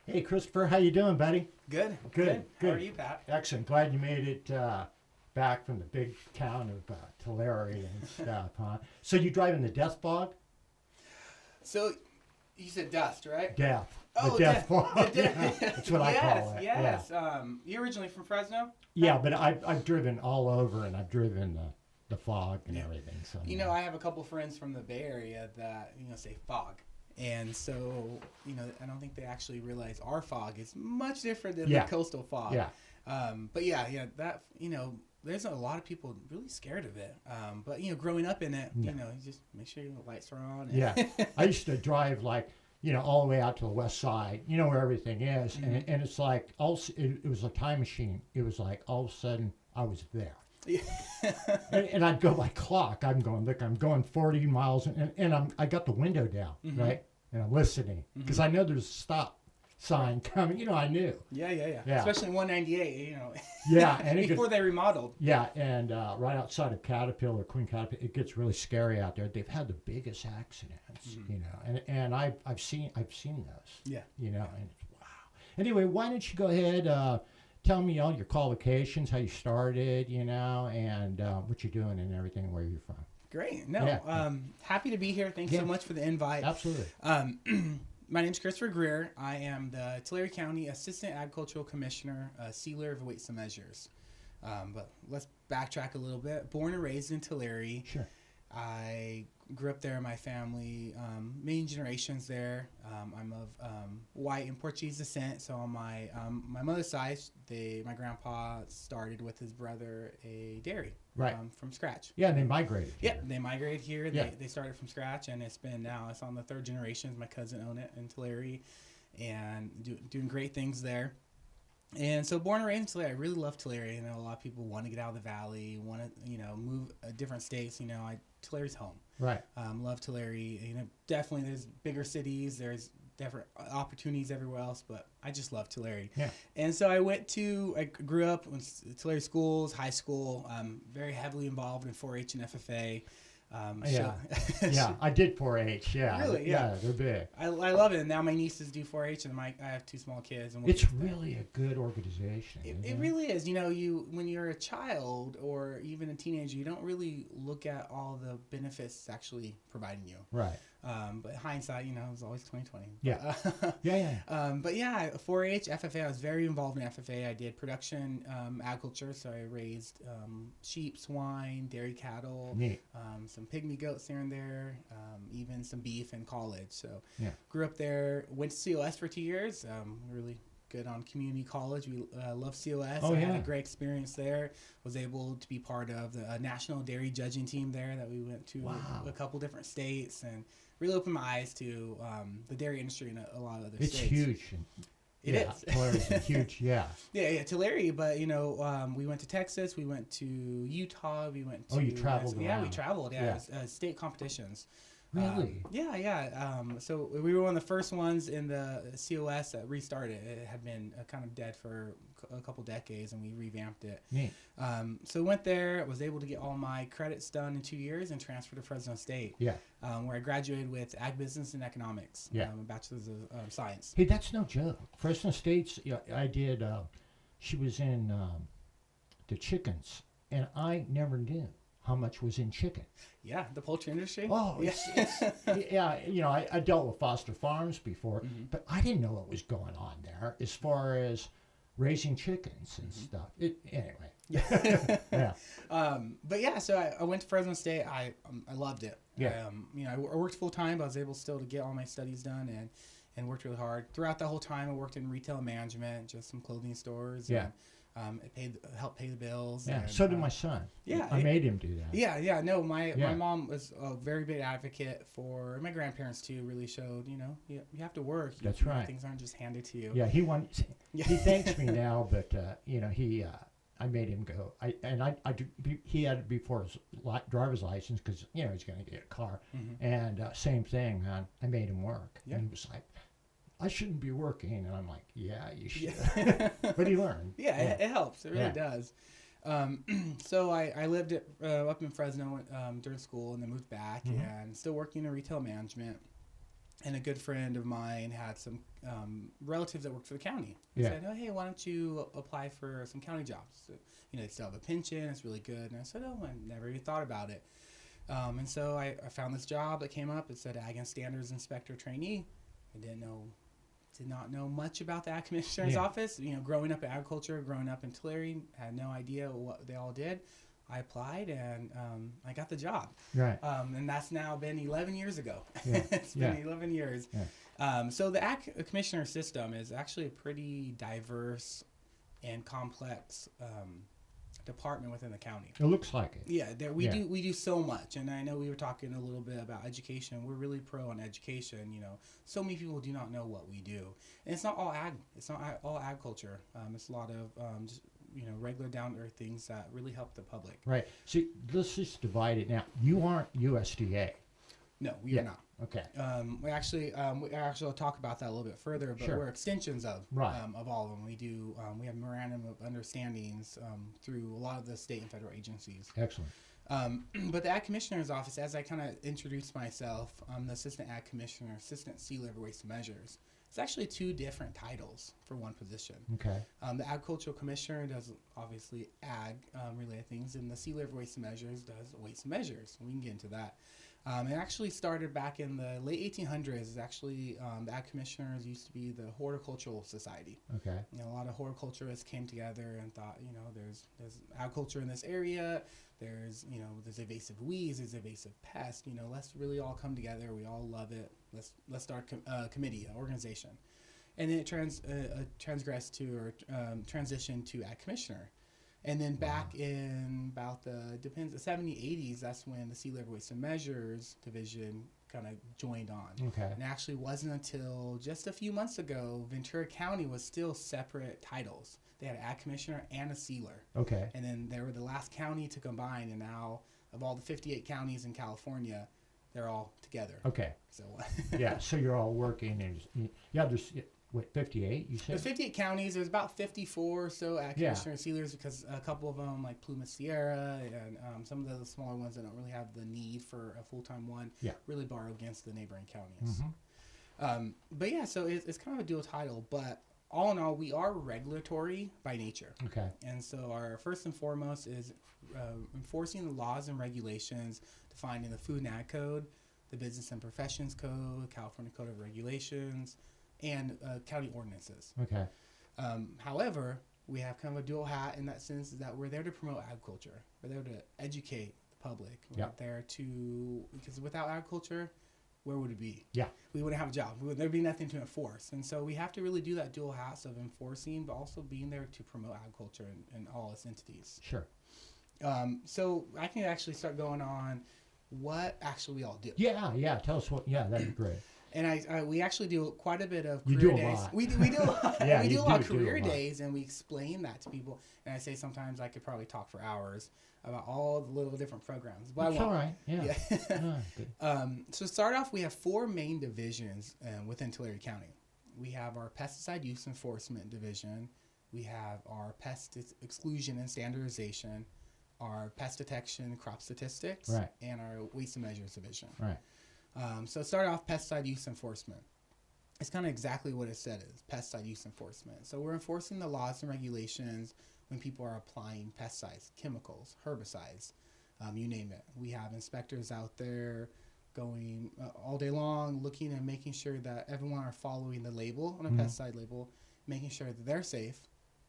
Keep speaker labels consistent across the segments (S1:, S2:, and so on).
S1: Hey, Christopher, how you doing, buddy?
S2: Good.
S1: Good.
S2: How are you, Pat?
S1: Excellent. Glad you made it back from the big town of Tulare and stuff, huh? So you driving the death fog?
S2: So, you said dust, right?
S1: Death.
S2: Oh,
S1: the death fog.
S2: The
S1: Yeah, that's what I call it.
S2: Yes.
S1: Yeah.
S2: You're originally from Fresno?
S1: Yeah, but I've driven all over, and I've driven the fog and everything. So
S2: I have a couple friends from the Bay Area that say fog. And so, I don't think they actually realize our fog is much different than the coastal fog.
S1: Yeah.
S2: But that, there's a lot of people really scared of it. But, growing up in it, you just make sure your lights are on.
S1: Yeah. I used to drive all the way out to the west side, where everything is.
S2: Mm-hmm.
S1: And it's like, it was a time machine. It was like all of a sudden I was there.
S2: Yeah.
S1: and I'd go by clock. I'm going 40 miles, and I got the window down,
S2: Mm-hmm.
S1: right? And I'm listening because I know there's a stop sign coming. I knew.
S2: Yeah.
S1: Yeah.
S2: Especially in 198,
S1: Yeah, and
S2: before they remodeled.
S1: Yeah, and right outside of Queen Caterpillar, it gets really scary out there. They've had the biggest accidents, and I've seen those.
S2: Yeah.
S1: And it's, wow. Anyway, why don't you go ahead? Tell me all your qualifications, how you started, and what you're doing and everything, where you're from.
S2: Great. No, happy to be here. Thanks so much for the invite.
S1: Absolutely.
S2: My name's Christopher Greer. I am the Tulare County Assistant Agricultural Commissioner, Sealer of Weights and Measures. But let's backtrack a little bit. Born and raised in Tulare.
S1: Sure.
S2: I grew up there. My family, many generations there. I'm of white and Portuguese descent. So on my mother's side, my grandpa started with his brother a dairy,
S1: right,
S2: from scratch.
S1: Yeah, and they migrated.
S2: Yeah, they migrated here.
S1: Yeah.
S2: They started from scratch, and it's on the third generation. My cousin owned it in Tulare, and doing great things there. And so born and raised in Tulare, I really love Tulare. I know a lot of people want to get out of the valley, want to move different states. Tulare's home.
S1: Right.
S2: Love Tulare. Definitely there's bigger cities. There's different opportunities everywhere else, but I just love Tulare.
S1: Yeah.
S2: And so I grew up in Tulare schools, high school. Very heavily involved in 4-H and FFA.
S1: Yeah, I did 4-H. Yeah,
S2: really, yeah,
S1: they're big.
S2: I love it. And now my nieces do 4-H, and I have two small kids. And
S1: it's really a good organization.
S2: It really is. When you're a child or even a teenager, you don't really look at all the benefits it's actually providing you.
S1: Right.
S2: But hindsight, is always 20/20.
S1: Yeah.
S2: But 4-H, FFA. I was very involved in FFA. I did production agriculture, so I raised sheep, swine, dairy cattle.
S1: Neat.
S2: Some pygmy goats here and there, even some beef in college. So grew up there, went to COS for 2 years, really good on community college. We love COS. I had a great experience there. Was able to be part of the national dairy judging team there that we went to a couple different states, and really opened my eyes to the dairy industry in a lot of other states.
S1: It's huge.
S2: It is.
S1: Tulare's huge,
S2: Yeah, Tulare, but we went to Texas, we went to Utah, we went to...
S1: Oh, you traveled around.
S2: Yeah, we traveled, state competitions.
S1: Really?
S2: So we were one of the first ones in the COS that restarted. It had been kind of dead for a couple decades, and we revamped it.
S1: Neat.
S2: So went there, was able to get all my credits done in 2 years, and transferred to Fresno State.
S1: Yeah.
S2: Where I graduated with Ag Business and Economics.
S1: Yeah.
S2: A Bachelor's of Science.
S1: Hey, that's no joke. Fresno State's, I did, she was in the chickens, and I never knew how much was in chicken.
S2: Yeah, the poultry industry.
S1: Oh, I dealt with Foster Farms before, but I didn't know what was going on there as far as raising chickens and stuff. Anyway.
S2: Yeah. So I went to Fresno State. I loved it.
S1: Yeah.
S2: I worked full time, but I was able still to get all my studies done and worked really hard. Throughout that whole time, I worked in retail management, just some clothing stores.
S1: Yeah.
S2: And, helped pay the bills.
S1: Yeah.
S2: And,
S1: So did my son.
S2: Yeah.
S1: I made him do that.
S2: Yeah. No, my mom was a very big advocate for, my grandparents too, really showed, you have to work.
S1: That's right.
S2: Things aren't just handed to you.
S1: Yeah. He thanks me now, but I made him go. He had it before his driver's license because he's going to get a car, and same thing, man. I made him work, and he was like, I shouldn't be working, and I'm like, yeah, you should. But he learned.
S2: It helps. It really does. So I lived up in Fresno during school, and then moved back, and still working in retail management. And a good friend of mine had some relatives that worked for the county. He
S1: Yeah.
S2: said, "Oh, hey, why don't you apply for some county jobs? So, they still have a pension. It's really good." And I said, "Oh, I never even thought about it." And so I found this job that came up. It said Ag and Standards Inspector Trainee. I did not know much about the Ag Commissioner's office. Growing up in agriculture, growing up in Tulare, had no idea what they all did. I applied and I got the job.
S1: Right.
S2: And that's now been 11 years ago.
S1: Yeah.
S2: It's been 11 years. Yeah. So the Ag Commissioner system is actually a pretty diverse and complex department within the county.
S1: It looks like it.
S2: Yeah, we do so much. And I know we were talking a little bit about education. We're really pro on education. So many people do not know what we do. And it's not all ag. It's not all agriculture. It's a lot of just regular down-to-earth things that really help the public.
S1: Right. See, let's just divide it now. You aren't USDA.
S2: No, we are not.
S1: Okay.
S2: We actually will talk about that a little bit further, but we're extensions of all of them. We do we have memorandum of understandings through a lot of the state and federal agencies.
S1: Excellent.
S2: But the Ag Commissioner's Office, as I kind of introduced myself, I'm the Assistant Ag Commissioner, Assistant Sea Level Waste and Measures. It's actually two different titles for one position.
S1: Okay.
S2: The Agricultural Commissioner does obviously ag related things, and the Sea Level Waste and Measures does waste and measures. We can get into that. It actually started back in the late 1800s. It's actually the Ag Commissioners used to be the Horticultural Society.
S1: Okay.
S2: A lot of horticulturists came together and thought, there's agriculture in this area. There's invasive weeds, there's invasive pests. Let's really all come together. We all love it. Let's start a committee, an organization, and then it transitioned to Ag Commissioner. And then back in about the 70s, 80s, that's when the Sea Level Waste and Measures division kind of joined on.
S1: Okay.
S2: And it actually wasn't until just a few months ago, Ventura County was still separate titles. They had an Ag Commissioner and a sealer. Okay. And then they were the last county to combine, and now of all the 58 counties in California, they're all together.
S1: Okay.
S2: So
S1: yeah, so you're all working, and there's 58, you said?
S2: There's 58 counties. There's about 54 or so Ag Commissioner and sealers, because a couple of them, like Pluma Sierra, and some of the smaller ones that don't really have the need for a full-time one, really borrow against the neighboring counties. Mm-hmm. But yeah, so it's kind of a dual title, but all in all, we are regulatory by nature. Okay. And so our first and foremost is enforcing the laws and regulations defined in the Food and Ag Code, the Business and Professions Code, California Code of Regulations, and county ordinances. Okay. However, we have kind of a dual hat in that sense, that we're there to promote agriculture. We're there to educate the public. We're there to, because without agriculture, where would it be? Yeah. We wouldn't have a job. There'd be nothing to enforce. And so we have to really do that dual hats of enforcing, but also being there to promote agriculture and all its entities. Sure. So I can actually start going on what actually we all do.
S1: Yeah. Tell us what, that'd be great.
S2: And we actually do quite a bit of
S1: career
S2: days.
S1: You do a lot.
S2: We do a lot. We do a lot of career days, and we explain that to people. And I say sometimes I could probably talk for hours about all the little different programs. But
S1: That's all right. Yeah.
S2: So to start off, we have 4 main divisions within Tulare County. We have our Pesticide Use Enforcement Division. We have our Pest Exclusion and Standardization, our Pest Detection, Crop Statistics, and our Waste and Measures Division. Right. So start off Pesticide Use Enforcement. It's kind of exactly what it said is, Pesticide Use Enforcement. So we're enforcing the laws and regulations when people are applying pesticides, chemicals, herbicides, you name it. We have inspectors out there going all day long, looking and making sure that everyone are following the label on a pesticide label, making sure that they're safe,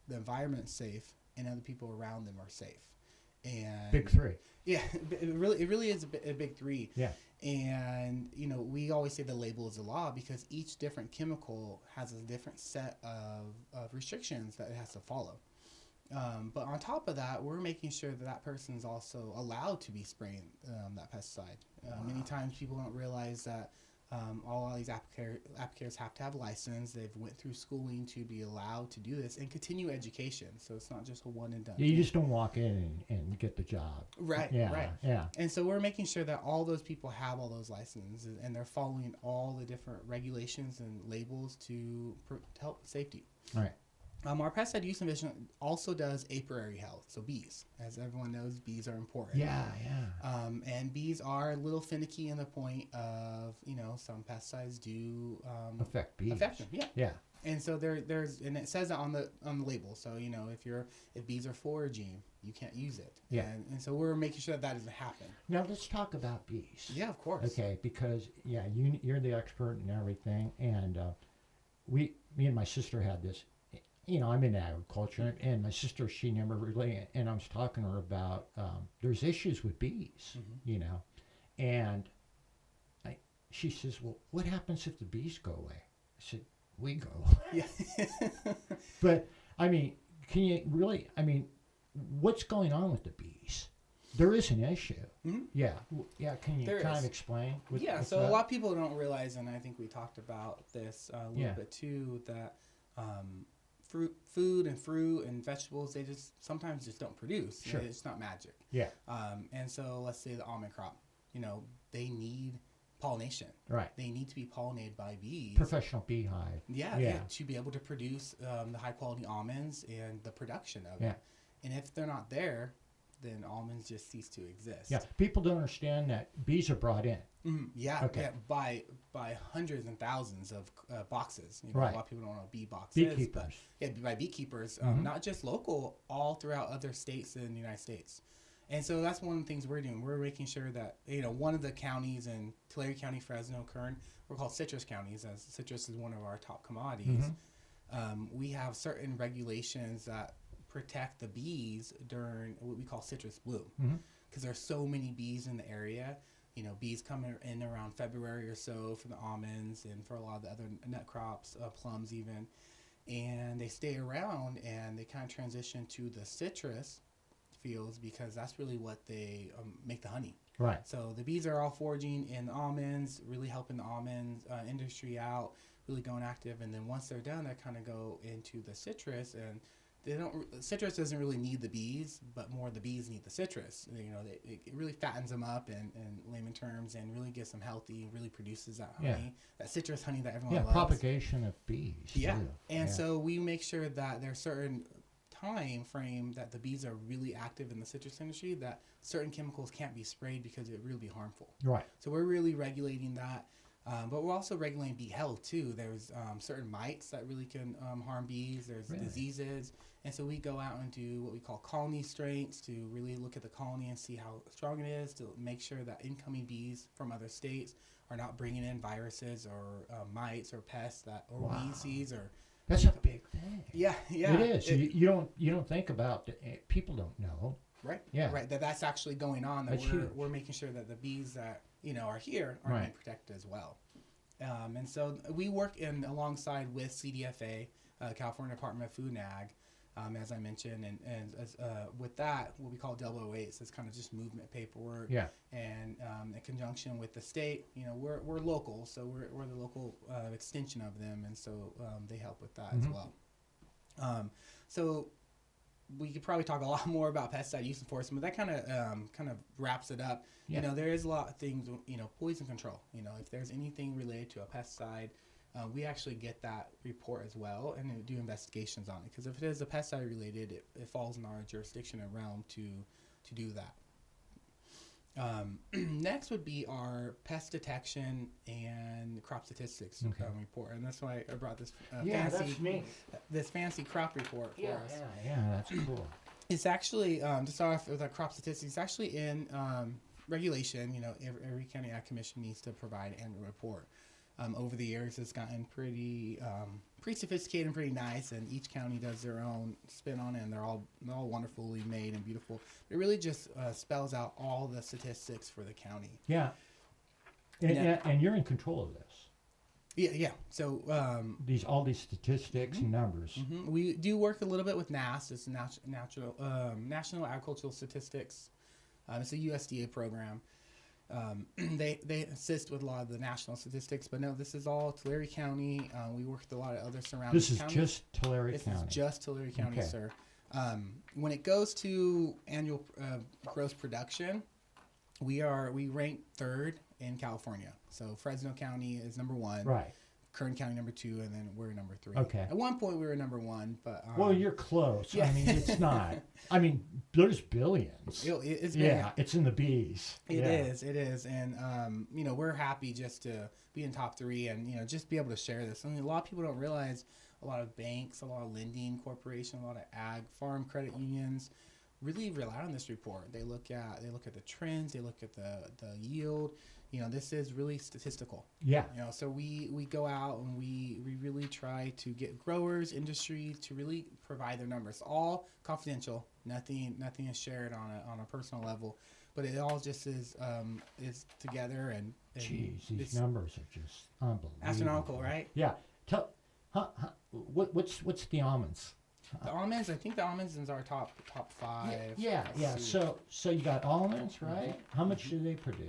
S2: the environment's safe, and other people around them are safe. And
S1: big 3.
S2: Yeah, it really is a big 3. Yeah. And, we always say the label is the law, because each different chemical has a different set of restrictions that it has to follow. But on top of that, we're making sure that person's also allowed to be spraying that pesticide. Many times people don't realize that all these applicators have to have a license. They've went through schooling to be allowed to do this and continue education. So it's not just a one and done.
S1: You just don't walk in and get the job.
S2: Right.
S1: Yeah.
S2: And so we're making sure that all those people have all those licenses and they're following all the different regulations and labels to help safety. Right. Our pesticide use enforcement also does apiary health, so bees. As everyone knows, bees are important.
S1: Yeah.
S2: And bees are a little finicky in the point of, some pesticides do
S1: Affect bees.
S2: Affect them, yeah.
S1: Yeah.
S2: And so there's and it says that on the label. So if bees are foraging, you can't use it.
S1: Yeah.
S2: And so we're making sure that doesn't happen.
S1: Now let's talk about bees.
S2: Yeah, of course.
S1: Okay, because you're the expert and everything, and me and my sister had this. I'm in agriculture, and my sister, she never really, and I was talking to her about there's issues with bees, and she says, well, what happens if the bees go away? I said, we go.
S2: Yeah.
S1: But can you really? What's going on with the bees? There is an issue.
S2: Mm-hmm.
S1: Yeah. Can you
S2: There
S1: kind
S2: is.
S1: of explain?
S2: So a lot of people don't realize, and I think we talked about this a little bit too, that food and fruit and vegetables, they just sometimes don't produce.
S1: Sure.
S2: It's not magic.
S1: Yeah.
S2: And so let's say the almond crop, they need pollination.
S1: Right.
S2: They need to be pollinated by bees.
S1: Professional beehive.
S2: Yeah. To be able to produce the high quality almonds and the production of it. And if they're not there, then almonds just cease to exist.
S1: Yeah. People don't understand that bees are brought in.
S2: Mm-hmm. Yeah.
S1: Okay.
S2: Yeah, by hundreds and thousands of boxes.
S1: Right.
S2: A lot of people don't know what bee box
S1: Beekeepers.
S2: is. But by beekeepers,
S1: Mm-hmm.
S2: not just local, all throughout other states in the United States. And so that's one of the things we're doing. We're making sure that, one of the counties in Tulare County, Fresno, Kern, we're called citrus counties, as citrus is one of our top commodities. Mm-hmm. We have certain regulations that protect the bees during what we call citrus bloom. Because there's so many bees in the area. Bees come in around February or so for the almonds and for a lot of the other nut crops, plums even. And they stay around and they kind of transition to the citrus fields because that's really what they make the honey.
S1: Right.
S2: So the bees are all foraging in the almonds, really helping the almond industry out, really going active. And then once they're done, they kind of go into the citrus, and citrus doesn't really need the bees, but more the bees need the citrus. It really fattens them up in layman terms, and really gets them healthy, really produces that honey, that citrus honey that everyone loves.
S1: Propagation of bees.
S2: Yeah.
S1: Too.
S2: And so we make sure that there's certain time frame that the bees are really active in the citrus industry, that certain chemicals can't be sprayed because it would really be harmful.
S1: Right.
S2: So we're really regulating that. But we're also regulating bee health too. There's certain mites that really can harm bees. There's diseases. And so we go out and do what we call colony strengths to really look at the colony and see how strong it is, to make sure that incoming bees from other states are not bringing in viruses or mites or pests or weed or.
S1: That's a big thing.
S2: Yeah.
S1: It is. You don't think about it. People don't know.
S2: Right.
S1: Yeah.
S2: Right. That's actually going on. That we're making sure that the bees that are here are being protected as well. And so we work alongside with CDFA, California Department of Food and Ag, as I mentioned, and with that, what we call 008s is kind of just movement paperwork.
S1: Yeah.
S2: And in conjunction with the state, we're local, so we're the local extension of them, and so they help with that as well. So we could probably talk a lot more about pesticide use enforcement, but that kind of wraps it up.
S1: Yeah.
S2: There is a lot of things, poison control. If there's anything related to a pesticide, we actually get that report as well and do investigations on it. Because if it is a pesticide related, it falls in our jurisdiction and realm to do that. Next would be our pest detection and crop statistics report, and that's why I brought this fancy crop report for us.
S1: Yeah, that's cool.
S2: It's actually to start off with our crop statistics. It's actually in regulation. Every county ag commission needs to provide an annual report. Over the years, it's gotten pretty sophisticated and pretty nice, and each county does their own spin on it, and they're all wonderfully made and beautiful. It really just spells out all the statistics for the county.
S1: Yeah. And you're in control of this.
S2: Yeah. So
S1: all these statistics and numbers.
S2: Mm-hmm. We do work a little bit with NASS. It's National Agricultural Statistics. It's a USDA program. They assist with a lot of the national statistics, but no, this is all Tulare County. We work with a lot of other surrounding counties.
S1: This is just Tulare County.
S2: This is just Tulare County, sir. When it goes to annual gross production, we rank third in California. So Fresno County is number one.
S1: Right.
S2: Kern County number 2, and then we're number 3.
S1: Okay.
S2: At one point we were number 1, but
S1: well, you're close.
S2: Yeah.
S1: I mean, it's not. I mean, there's billions.
S2: It's
S1: yeah, it's in the B's.
S2: It is, and you know, we're happy just to be in top 3, and you know, just be able to share this. I mean, a lot of people don't realize a lot of banks, a lot of lending corporations, a lot of ag farm credit unions really rely on this report. They look at the trends, they look at the yield. You know, this is really statistical.
S1: Yeah.
S2: You know, so we go out and we really try to get growers, industry to really provide their numbers. All confidential. Nothing is shared on a personal level, but it all just is together and
S1: Jeez, these numbers are just unbelievable.
S2: Astronomical, right?
S1: Yeah. What's the almonds?
S2: The almonds, I think the almonds is our top 5.
S1: Yeah. So you got almonds, right? How much do they produce?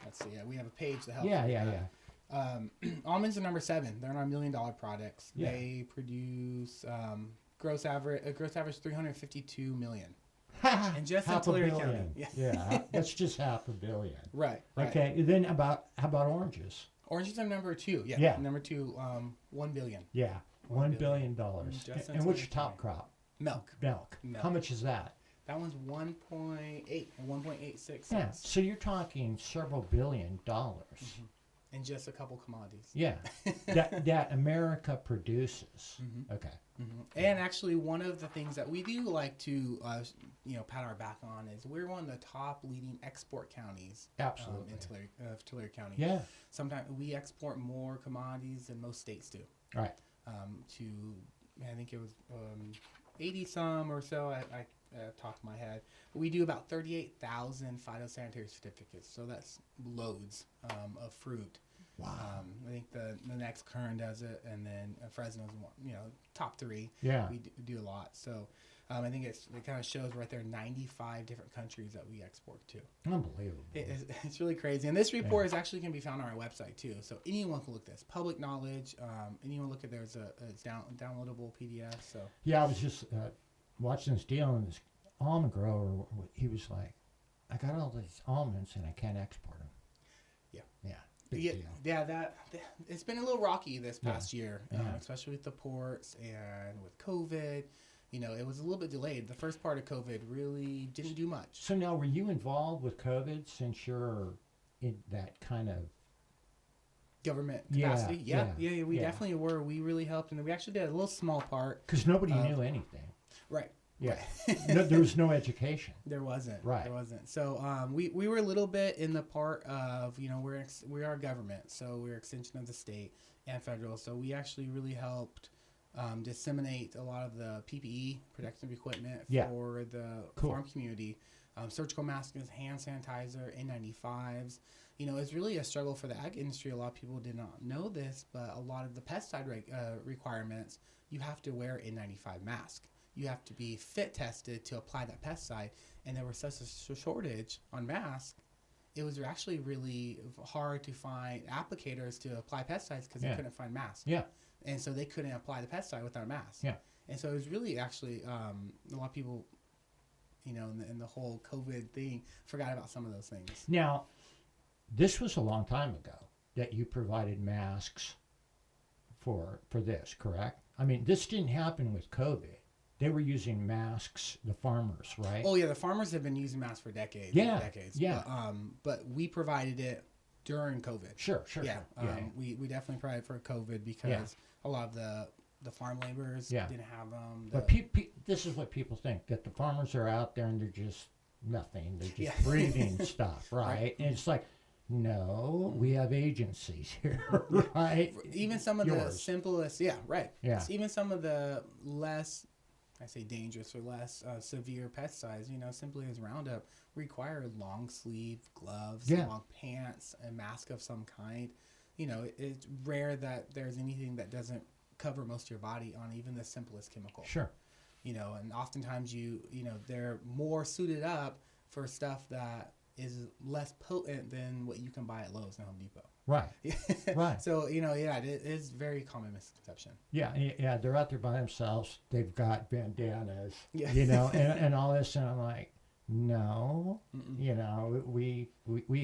S2: Let's see. We have a page that helps.
S1: Yeah.
S2: Almonds are number 7. They're in our $1 million products.
S1: Yeah.
S2: They produce gross average 352 million. And just in Tulare County.
S1: Yeah. That's just $500 million.
S2: Right.
S1: Okay. Then how about oranges?
S2: Oranges are number 2. Yeah. Number 2, $1 billion.
S1: Yeah. $1 billion. And what's your top crop?
S2: Milk.
S1: How much is that?
S2: That one's 1.8 or 1.86.
S1: Yeah. So you're talking several $1 billion.
S2: Mm-hmm. And just a couple commodities.
S1: Yeah. that America produces.
S2: Mm-hmm.
S1: Okay.
S2: Mm-hmm. And actually, one of the things that we do like to, pat our back on is we're one of the top leading export counties.
S1: Absolutely.
S2: In Tulare County.
S1: Yeah. Sometimes
S2: we export more commodities than most states do.
S1: Right.
S2: I think it was 80 some or so. I top of my head. But we do about 38,000 phytosanitary certificates. So that's loads of fruit.
S1: Wow.
S2: I think the next Kern does it, and then Fresno's top 3.
S1: Yeah.
S2: We do a lot. So I think it kind of shows right there 95 different countries that we export to.
S1: Unbelievable.
S2: It's really crazy. And this report is actually going to be found on our website too. So anyone can look at this. Public knowledge. Anyone look at there's it's downloadable PDF. So
S1: yeah, I was just watching this deal, and this almond grower, he was like, I got all these almonds and I can't export them. Yeah. Big deal.
S2: Yeah, it's been a little rocky this past year,
S1: Yeah.
S2: Especially with the ports and with COVID. You know, it was a little bit delayed. The first part of COVID really didn't do much.
S1: So now, were you involved with COVID since you're in that kind of
S2: government capacity?
S1: Yeah,
S2: we definitely were. We really helped, and we actually did a little small part.
S1: Because nobody knew anything.
S2: Right.
S1: Yeah. There was no education.
S2: There wasn't.
S1: Right.
S2: There wasn't. So we were a little bit in the part of, we are government, so we're extension of the state and federal. So we actually really helped disseminate a lot of the PPE, protective equipment for the farm community. Surgical masks, hand sanitizer, N95s. It's really a struggle for the ag industry. A lot of people did not know this, but a lot of the pesticide requirements, you have to wear N95 mask. You have to be fit tested to apply that pesticide, and there was such a shortage on masks. It was actually really hard to find applicators to apply pesticides because they couldn't find masks.
S1: Yeah.
S2: And so they couldn't apply the pesticide without a mask.
S1: Yeah.
S2: And so it was really actually a lot of people, in the whole COVID thing, forgot about some of those things.
S1: Now, this was a long time ago that you provided masks for this, correct? I mean, this didn't happen with COVID. They were using masks, the farmers, right?
S2: Oh, yeah, the farmers have been using masks for decades.
S1: Yeah.
S2: But we provided it during COVID.
S1: Sure.
S2: Yeah. We definitely provided for COVID because a lot of the farm laborers didn't have them.
S1: But this is what people think, that the farmers are out there and they're just nothing. They're just breathing stuff, right? And it's like, no, we have agencies here, right?
S2: Even some of the simplest,
S1: Yeah.
S2: Even some of the less, I say dangerous or less severe pesticides, simply as Roundup, require long sleeve gloves, long pants, a mask of some kind. It's rare that there's anything that doesn't cover most of your body on even the simplest chemical.
S1: Sure.
S2: And oftentimes they're more suited up for stuff that is less potent than what you can buy at Lowe's and Home Depot.
S1: Right. Right.
S2: So, it is very common misconception.
S1: Yeah, they're out there by themselves. They've got bandanas,
S2: Yeah.
S1: and all this. And I'm like, no, we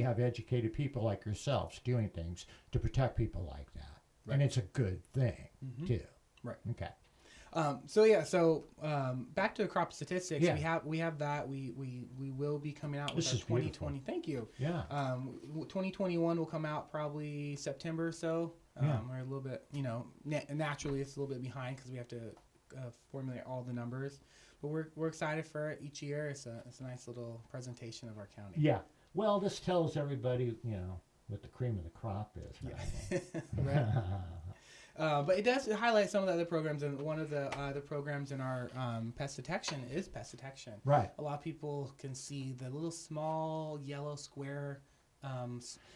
S1: have educated people like yourselves doing things to protect people like that. and it's a good thing too.
S2: Right.
S1: Okay.
S2: So back to the crop statistics.
S1: Yeah.
S2: We have that. We will be coming out with
S1: This
S2: our
S1: is
S2: 2020.
S1: beautiful.
S2: Thank you.
S1: Yeah.
S2: 2021 will come out probably September or so. We're a little bit, naturally it's a little bit behind because we have to formulate all the numbers. But we're excited for it each year. It's a nice little presentation of our county.
S1: Yeah. Well, this tells everybody, what the cream of the crop is. Right?
S2: Yeah. Right. But it does highlight some of the other programs, and one of the other programs in our pest detection is pest detection.
S1: Right.
S2: A lot of people can see the little small yellow square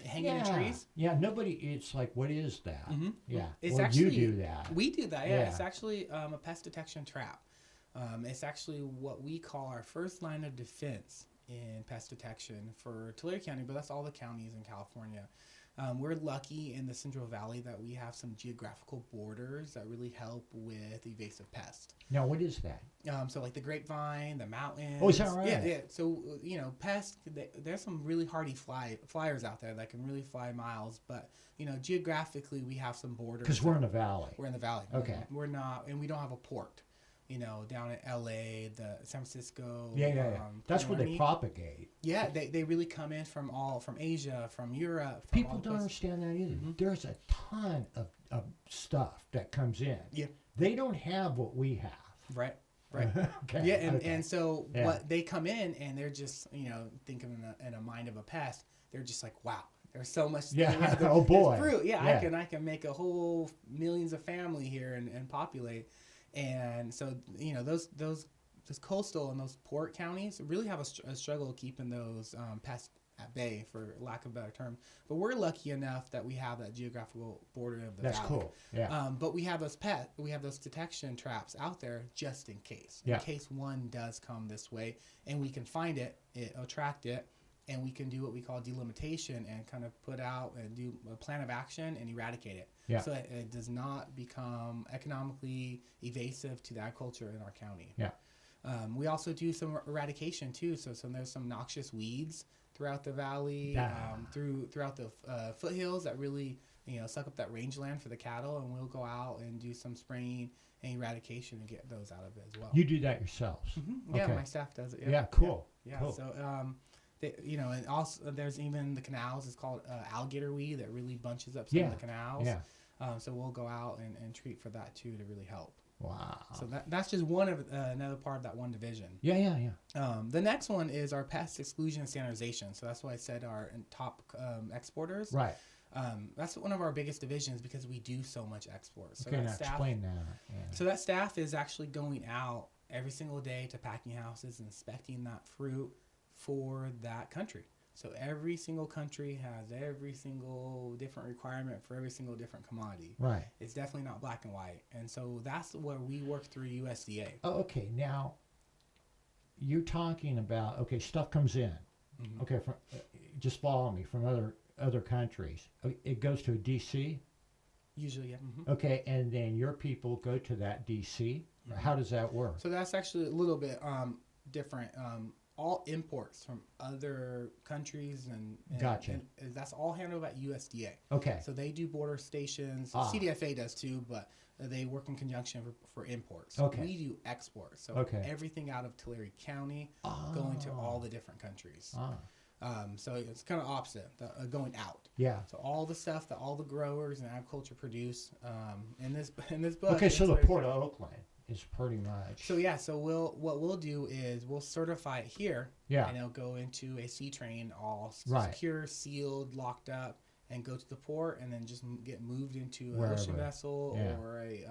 S2: hanging in trees.
S1: Yeah, it's like, what is that?
S2: Mm-hmm.
S1: Yeah.
S2: It's
S1: or
S2: actually,
S1: you do that.
S2: We do that, yeah.
S1: Yeah.
S2: It's actually a pest detection trap. It's actually what we call our first line of defense in pest detection for Tulare County, but that's all the counties in California. We're lucky in the Central Valley that we have some geographical borders that really help with evasive pests.
S1: Now, what is that?
S2: So like the grapevine, the mountains.
S1: Oh, is that right?
S2: Yeah. So, pests, there's some really hardy flyers out there that can really fly miles, but, geographically we have some borders.
S1: Because we're in the valley.
S2: We're in the valley.
S1: Okay.
S2: We're not, and we don't have a port. Down in LA, the San Francisco.
S1: Yeah. That's where they propagate.
S2: Yeah, they really come in from Asia, from Europe. From
S1: People don't understand that either. Mm-hmm. There's a ton of stuff that comes in.
S2: Yeah.
S1: They don't have what we have.
S2: Right.
S1: Okay.
S2: Yeah, and so what they come in and they're just, thinking in a mind of a pest, they're just like, wow. There's so much.
S1: Yeah. Oh boy.
S2: Fruit. Yeah. I can make a whole millions of family here and populate. And so, those coastal and those port counties really have a struggle keeping those pests at bay, for lack of a better term. But we're lucky enough that we have that geographical border of the valley.
S1: That's cool. Yeah.
S2: But we have those detection traps out there just in case.
S1: Yeah.
S2: In case one does come this way, and we can find it, attract it, and we can do what we call delimitation and kind of put out and do a plan of action and eradicate it.
S1: Yeah.
S2: So it does not become economically evasive to the agriculture in our county.
S1: Yeah.
S2: We also do some eradication too. So there's some noxious weeds throughout the valley, throughout the foothills that really suck up that rangeland for the cattle, and we'll go out and do some spraying and eradication and get those out of it as well.
S1: You do that yourselves?
S2: Mm-hmm. Yeah, my staff does it.
S1: Yeah, cool.
S2: Yeah.
S1: Cool.
S2: So and also there's even the canals. It's called alligator weed that really bunches up some of the canals.
S1: Yeah.
S2: So we'll go out and treat for that too to really help.
S1: Wow.
S2: So that's just one of another part of that one division.
S1: Yeah.
S2: The next one is our pest exclusion and standardization. So that's why I said our top exporters.
S1: Right.
S2: That's one of our biggest divisions because we do so much export. So
S1: okay, now explain that. Yeah.
S2: So that staff is actually going out every single day to packing houses, inspecting that fruit for that country. So every single country has every single different requirement for every single different commodity.
S1: Right.
S2: It's definitely not black and white. And so that's where we work through USDA.
S1: Oh, okay. Now, you're talking about, stuff comes in. Mm-hmm. Okay, just follow me, from other countries. It goes to a DC?
S2: Usually, yeah. Mm-hmm.
S1: Okay, and then your people go to that DC? Mm-hmm. How does that work?
S2: So that's actually a little bit different. All imports from other countries and
S1: gotcha.
S2: And that's all handled at USDA.
S1: Okay.
S2: So they do border stations. CDFA does too, but they work in conjunction for imports.
S1: Okay.
S2: We do exports. So everything out of Tulare County going to all the different countries. So it's kind of opposite, going out.
S1: Yeah.
S2: So all the stuff that all the growers and agriculture produce in this book.
S1: Okay, so the Port of Oakland is pretty much.
S2: So what we'll do is we'll certify it here.
S1: Yeah.
S2: And it'll go into a sea train, all
S1: right.
S2: secure, sealed, locked up, and go to the port, and then just get moved into an ocean vessel or a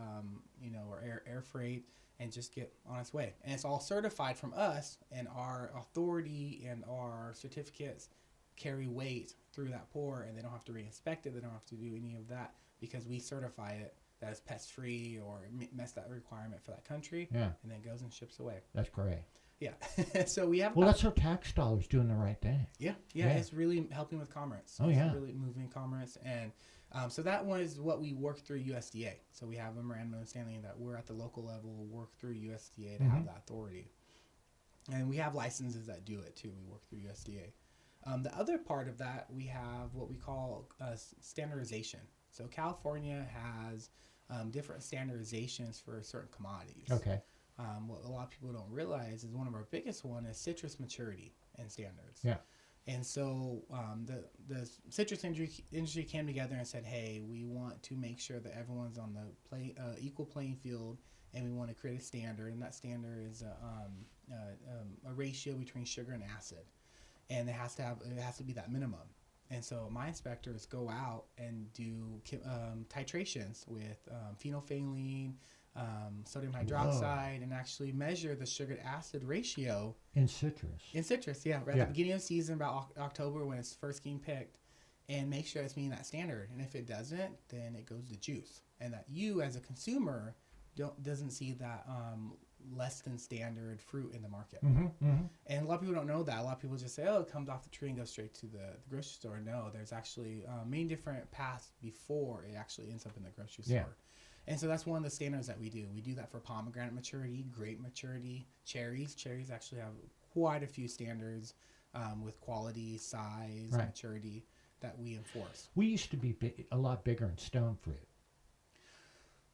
S2: or air freight, and just get on its way. And it's all certified from us, and our authority and our certificates carry weight through that port, and they don't have to re-inspect it. They don't have to do any of that because we certify it that is pest-free or mess that requirement for that country, and then goes and ships away.
S1: That's great.
S2: Yeah. So we have.
S1: Well, that's our tax dollars doing the right thing.
S2: Yeah. It's really helping with commerce.
S1: Oh,
S2: it's
S1: yeah.
S2: really moving commerce, and so that was what we worked through USDA. So we have a memorandum of understanding that we're at the local level, work through USDA to have that authority, and we have licenses that do it too. We work through USDA. The other part of that, we have what we call standardization. So California has different standardizations for certain commodities.
S1: Okay.
S2: What a lot of people don't realize is one of our biggest one is citrus maturity and standards.
S1: Yeah.
S2: And so the citrus industry came together and said, hey, we want to make sure that everyone's on the equal playing field, and we want to create a standard, and that standard is a ratio between sugar and acid, and it has to be that minimum. And so my inspectors go out and do titrations with phenolphthalein, sodium hydroxide, and actually measure the sugar to acid ratio
S1: in citrus.
S2: Yeah, right at the beginning of the season, about October when it's first getting picked, and make sure it's meeting that standard. And if it doesn't, then it goes to juice, and that you as a consumer doesn't see that less than standard fruit in the market.
S1: Mm-hmm, mm-hmm.
S2: And a lot of people don't know that. A lot of people just say, oh, it comes off the tree and goes straight to the grocery store. No, there's actually many different paths before it actually ends up in the grocery store.
S1: Yeah.
S2: And so that's one of the standards that we do. We do that for pomegranate maturity, grape maturity, cherries. Cherries actually have quite a few standards with quality, size, maturity that we enforce.
S1: We used to be a lot bigger in stone fruit.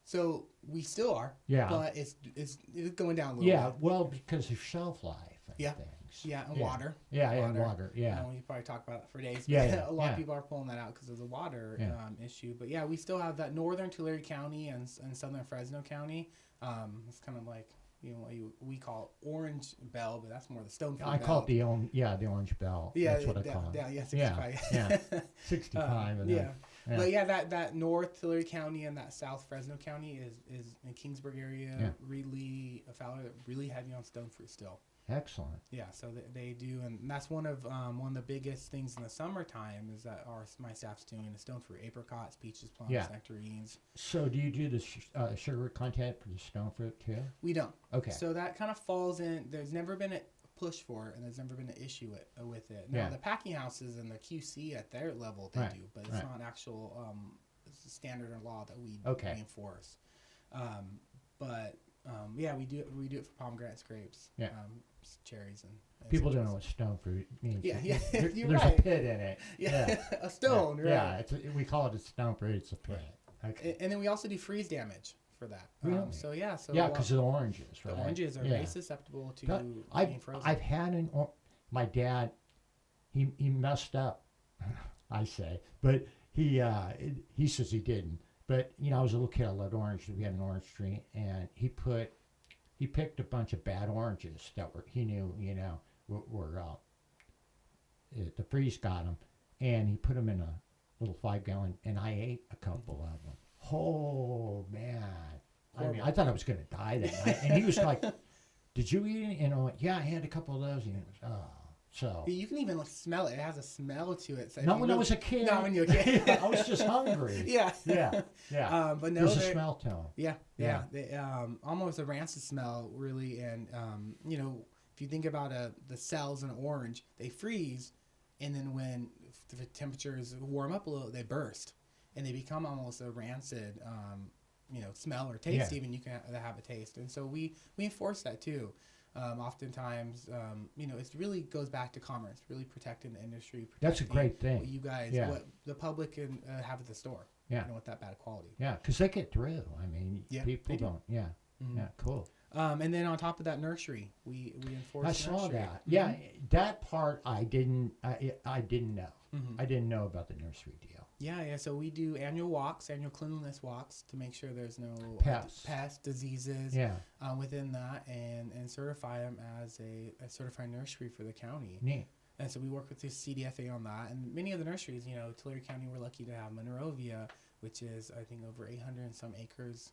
S2: So we still are, but it's going down a little bit.
S1: Yeah, well, because of shelf life and things.
S2: Yeah, and water.
S1: And water,
S2: You know, we probably talk about that for days. But a lot of people are pulling that out because of the water issue. But yeah, we still have that northern Tulare County and southern Fresno County. It's kind of like, you know, what we call orange bell, but that's more the stone fruit
S1: I call it the orange bell.
S2: Yeah,
S1: that's what I call it.
S2: Yeah, 65.
S1: Yeah, 65.
S2: But yeah, that north Tulare County and that south Fresno County is in Kingsburg area, really Fowler, really heavy on stone fruit still.
S1: Excellent.
S2: Yeah, so they do, and that's one of the biggest things in the summertime is that my staff's doing is stone fruit, apricots, peaches, plums, nectarines.
S1: So do you do the sugar content for the stone fruit too?
S2: We don't.
S1: Okay.
S2: So that kind of falls in. There's never been a push for it, and there's never been an issue with it. Now the packing houses and the QC at their level they do, but it's not actual standard or law that we enforce. Yeah, we do it for pomegranates, grapes, cherries, and
S1: people don't know what stone fruit means.
S2: Yeah,
S1: there's
S2: right.
S1: a pit in it.
S2: Yeah, a stone.
S1: Yeah,
S2: right.
S1: yeah. We call it a stone fruit. It's a pit. Okay.
S2: And then we also do freeze damage for that.
S1: Really? Because of the oranges, right?
S2: The oranges are very susceptible to being frozen.
S1: I've had my dad. He messed up. I say, but he says he didn't. But you know, I was a little kid. I loved oranges. We had an orange tree, and he picked a bunch of bad oranges that he knew, you know, were the freeze got them, and he put them in a little 5-gallon, and I ate a couple of them. Oh man! I mean, I thought I was going to die that night. And he was like, "Did you eat it?" And I went, "Yeah, I had a couple of those." And he was, so.
S2: You can even smell it. It has a smell to it. So
S1: not when I was a kid.
S2: Not when you were a kid.
S1: I was just hungry.
S2: Yeah.
S1: But no, there's a smell to them.
S2: Yeah. They, almost a rancid smell, really. And you know, if you think about the cells in an orange, they freeze, and then when the temperatures warm up a little, they burst, and they become almost a rancid, you know, smell or taste. Even you can have a taste, and so we enforce that too. Oftentimes, you know, it really goes back to commerce, really protecting the industry.
S1: That's a great thing.
S2: What you guys, what the public can have at the store. You know, with that bad quality.
S1: Yeah, because they get through. I mean, people don't. Yeah. Mm-hmm. Yeah, cool.
S2: And then on top of that, nursery, we enforce.
S1: I saw that. Mm-hmm. Yeah, that part I didn't know. Mm-hmm. I didn't know about the nursery deal.
S2: Yeah. So we do annual cleanliness walks to make sure there's no pests, diseases within that, and certify them as a certified nursery for the county.
S1: Neat.
S2: And so we work with the CDFA on that. And many of the nurseries, you know, Tulare County, we're lucky to have Monrovia, which is, I think, over 800 and some acres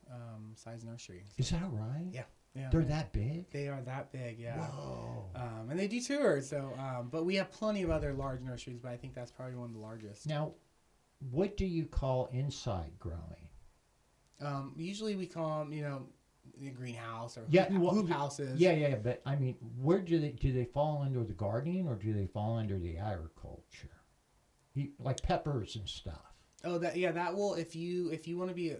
S2: size nursery. So, is
S1: that right?
S2: Yeah.
S1: They're that big?
S2: They are that big, yeah.
S1: Whoa.
S2: And they do tours. So, but we have plenty of other large nurseries, but I think that's probably one of the largest.
S1: Now, what do you call inside growing?
S2: Usually we call them, you know, the greenhouse or hoop houses.
S1: Yeah, but I mean, where do they fall under the gardening, or do they fall under the agriculture? Like peppers and stuff.
S2: Oh, that will if you want to be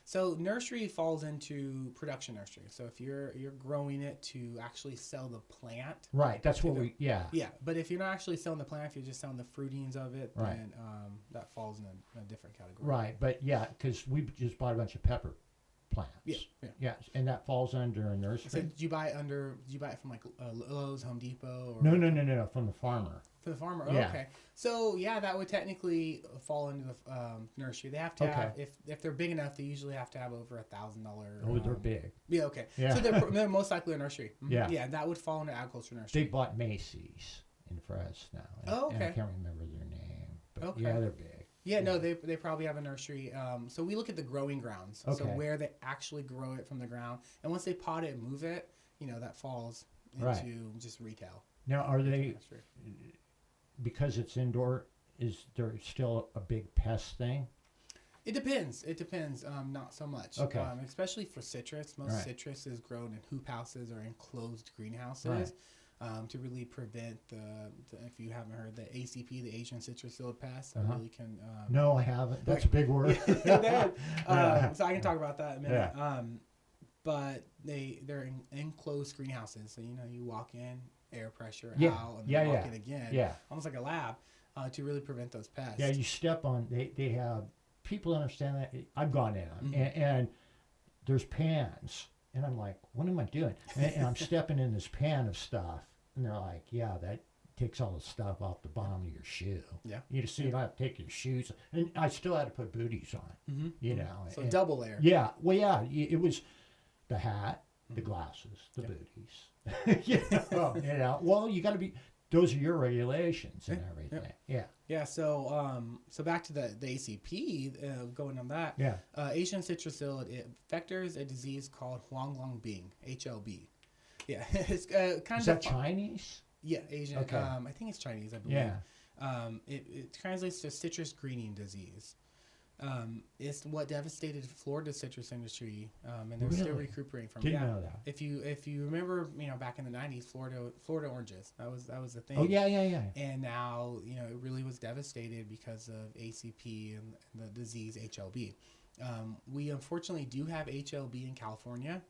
S2: So nursery falls into production nursery. So if you're growing it to actually sell the plant,
S1: right? That's what we
S2: yeah. But if you're not actually selling the plant, if you're just selling the fruitings of it,
S1: right.
S2: then that falls in a different category.
S1: Right, but yeah, because we just bought a bunch of pepper plants. Yeah, and that falls under a nursery.
S2: So did you buy it from like Lowe's, Home Depot? Or
S1: No, from the farmer.
S2: From the farmer. Oh, okay. So yeah, that would technically fall into the nursery. They have to have, if they're big enough, they usually have to have over $1,000.
S1: Oh, they're big.
S2: Yeah. Okay.
S1: Yeah.
S2: So they're most likely a nursery. Mm-hmm.
S1: Yeah.
S2: Yeah, that would fall into agriculture nursery.
S1: They bought Macy's in Fresno.
S2: Oh, okay.
S1: And I can't remember their name, but
S2: okay.
S1: yeah, they're big.
S2: Yeah, no, they probably have a nursery. So we look at the growing grounds.
S1: Okay.
S2: So where they actually grow it from the ground, and once they pot it and move it, that falls into just retail.
S1: Now, are they? Because it's indoor, is there still a big pest thing?
S2: It depends. Not so much.
S1: Okay.
S2: Especially for citrus. Most citrus is grown in hoop houses or enclosed greenhouses to really prevent if you haven't heard, the ACP, the Asian citrus psyllid pest. That really can.
S1: No, I haven't. That's a big word.
S2: So I can talk about that in a minute.
S1: Yeah.
S2: But they're in enclosed greenhouses. So, you walk in, air pressure out, and then walk in again.
S1: Yeah.
S2: Almost like a lab to really prevent those pests.
S1: Yeah, you step on, they have, people understand that. I've gone in and there's pans. And I'm like, what am I doing? And I'm stepping in this pan of stuff. And they're like, yeah, that takes all the stuff off the bottom of your shoe. Yeah. You see, you don't have to take your shoes. And I still had to put booties on,
S2: So double layer.
S1: Yeah. Well, yeah, it was the hat, the glasses, the booties. Well, you got to be, those are your regulations and everything.
S2: Yeah. So back to the ACP, going on that.
S1: Yeah.
S2: Asian citrus psyllid, it vectors a disease called Huanglongbing, HLB. Yeah. It's kind
S1: Is that Chinese?
S2: Yeah, Asian.
S1: Okay.
S2: I think it's Chinese, I believe.
S1: Yeah.
S2: It translates to citrus greening disease. It's what devastated Florida's citrus industry, and they're still recuperating from it.
S1: Didn't know that.
S2: If you remember, back in the 90s, Florida oranges, that was the thing.
S1: Oh yeah.
S2: And now, it really was devastated because of ACP and the disease HLB. We unfortunately do have HLB in California.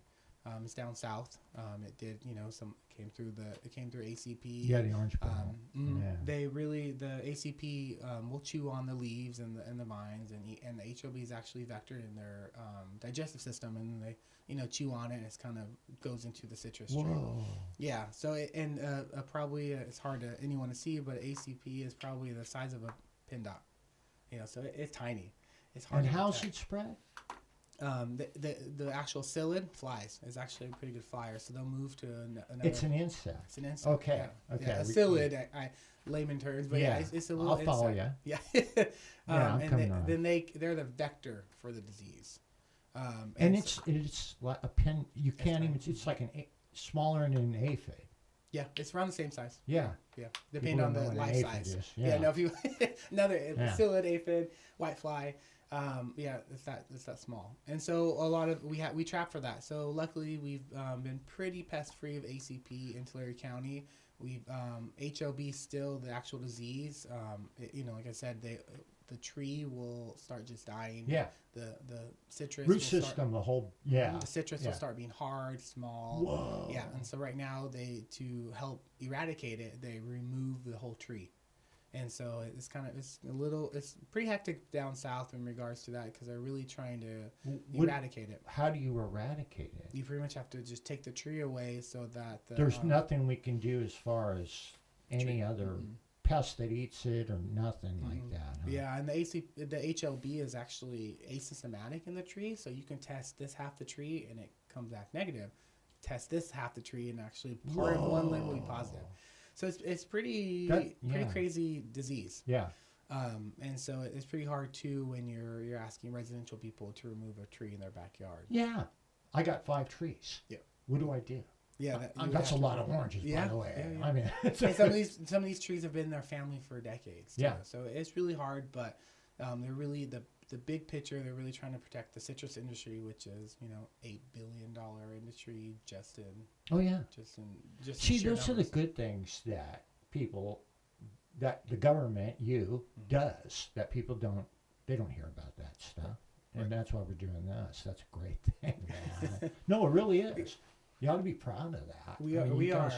S2: It's down south. It did, came through ACP.
S1: Yeah, the orange peel.
S2: They really, the ACP will chew on the leaves and the vines, and the HLB is actually vectored in their digestive system, and they chew on it, and it kind of goes into the citrus tree. Yeah. So probably it's hard to anyone to see, but ACP is probably the size of a pin dot. So it's tiny. It's hard.
S1: And how's it spread?
S2: The actual psyllid flies is actually a pretty good flyer, so they'll move to another.
S1: It's an insect.
S2: It's an insect.
S1: Okay.
S2: Yeah. Okay. A psyllid, layman terms, but it's a little.
S1: I'll follow you.
S2: Yeah.
S1: Then
S2: they're the vector for the disease.
S1: And it's like a pin. You can't even. It's like smaller than an aphid.
S2: Yeah, it's around the same size.
S1: Yeah.
S2: Depending on the life size. No, if you another psyllid, aphid, whitefly. It's that small, and so a lot of we trap for that. So luckily we've been pretty pest free of ACP in Tulare County. We've HLB still the actual disease. Like I said, the tree will start just dying.
S1: Yeah.
S2: The citrus
S1: root system,
S2: the citrus will start being hard, small.
S1: Whoa.
S2: Yeah, and so right now to help eradicate it, they remove the whole tree. And so it's pretty hectic down south in regards to that because they're really trying to eradicate it.
S1: How do you eradicate it?
S2: You pretty much have to just take the tree away so that
S1: there's nothing we can do as far as any other pest that eats it or nothing like that. Huh?
S2: Yeah, and the HLB is actually asymptomatic in the tree, so you can test this half the tree and it comes back negative. Test this half the tree and actually part of one limb will be positive. So it's pretty crazy disease.
S1: Yeah.
S2: And so it's pretty hard too when you're asking residential people to remove a tree in their backyard.
S1: Yeah. I got 5 trees. Yeah. What do I do?
S2: Yeah,
S1: that's a lot of oranges, by the way.
S2: Yeah. I mean, and some of these trees have been in their family for decades. Too.
S1: Yeah.
S2: So it's really hard, but they're really the big picture. They're really trying to protect the citrus industry, which is $8 billion industry just in.
S1: Oh yeah.
S2: Just
S1: see, those are the good things that the government does that people don't. They don't hear about that stuff. and that's why we're doing this. That's a great thing, man. No, it really is. You ought to be proud of that.
S2: We are.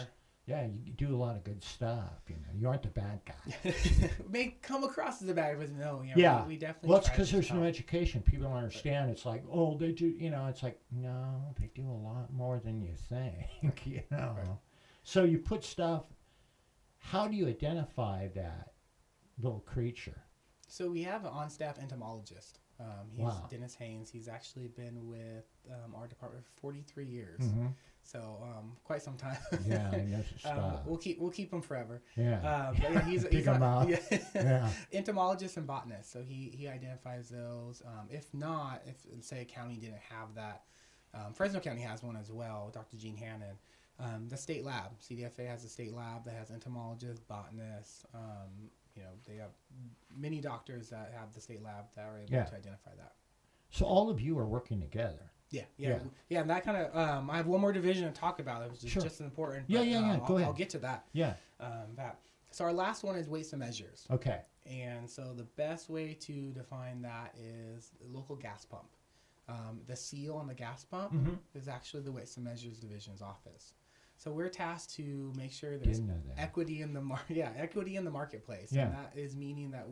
S1: Yeah, you do a lot of good stuff. You aren't the bad guy.
S2: May come across as a bad guy, but no. We definitely.
S1: Well, it's because there's no education. People don't understand. It's like, oh, they do. It's like, no, they do a lot more than you think. Right. So you put stuff. How do you identify that little creature?
S2: So we have an on-staff entomologist. He's
S1: Wow.
S2: Dennis Haynes. He's actually been with our department for 43 years.
S1: Mm-hmm.
S2: So quite some time.
S1: Yeah, I know some stuff.
S2: We'll keep him forever.
S1: Yeah.
S2: But yeah, he's
S1: Yeah.
S2: entomologist and botanist. So he identifies those. If not, if say a county didn't have that, Fresno County has one as well. Dr. Gene Hannon. The state lab, CDFA has a state lab that has entomologists, botanists. They have many doctors that have the state lab that are able to identify that.
S1: So all of you are working together.
S2: Yeah. And that kind of, I have one more division to talk about, which is just as important.
S1: Go ahead.
S2: I'll get to that.
S1: Yeah.
S2: So our last one is weights and measures.
S1: Okay.
S2: And so the best way to define that is the local gas pump. The seal on the gas pump is actually the weights and measures division's office. So we're tasked to make sure there's equity in the equity in the marketplace.
S1: Yeah.
S2: And that is meaning that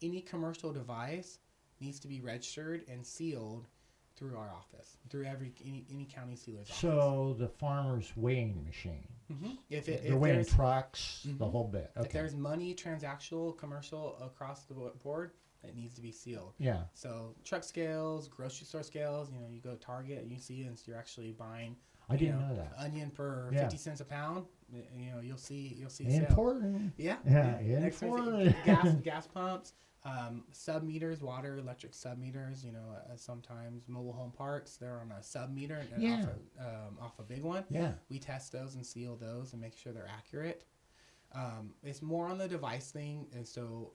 S2: any commercial device needs to be registered and sealed through our office, through any county sealer's office.
S1: So the farmer's weighing machine.
S2: Mm-hmm.
S1: They're weighing trucks, the whole bit. Okay.
S2: If there's money, transactional, commercial across the board, it needs to be sealed.
S1: Yeah.
S2: So truck scales, grocery store scales, you go to Target, you see it, and you're actually buying
S1: I didn't know that.
S2: Onion for 50 cents a pound. You'll see
S1: important.
S2: Yeah.
S1: Important.
S2: Gas pumps, sub meters, water, electric sub meters. Sometimes mobile home parks, they're on a sub meter and off a big one.
S1: Yeah.
S2: We test those and seal those and make sure they're accurate. It's more on the device thing, and so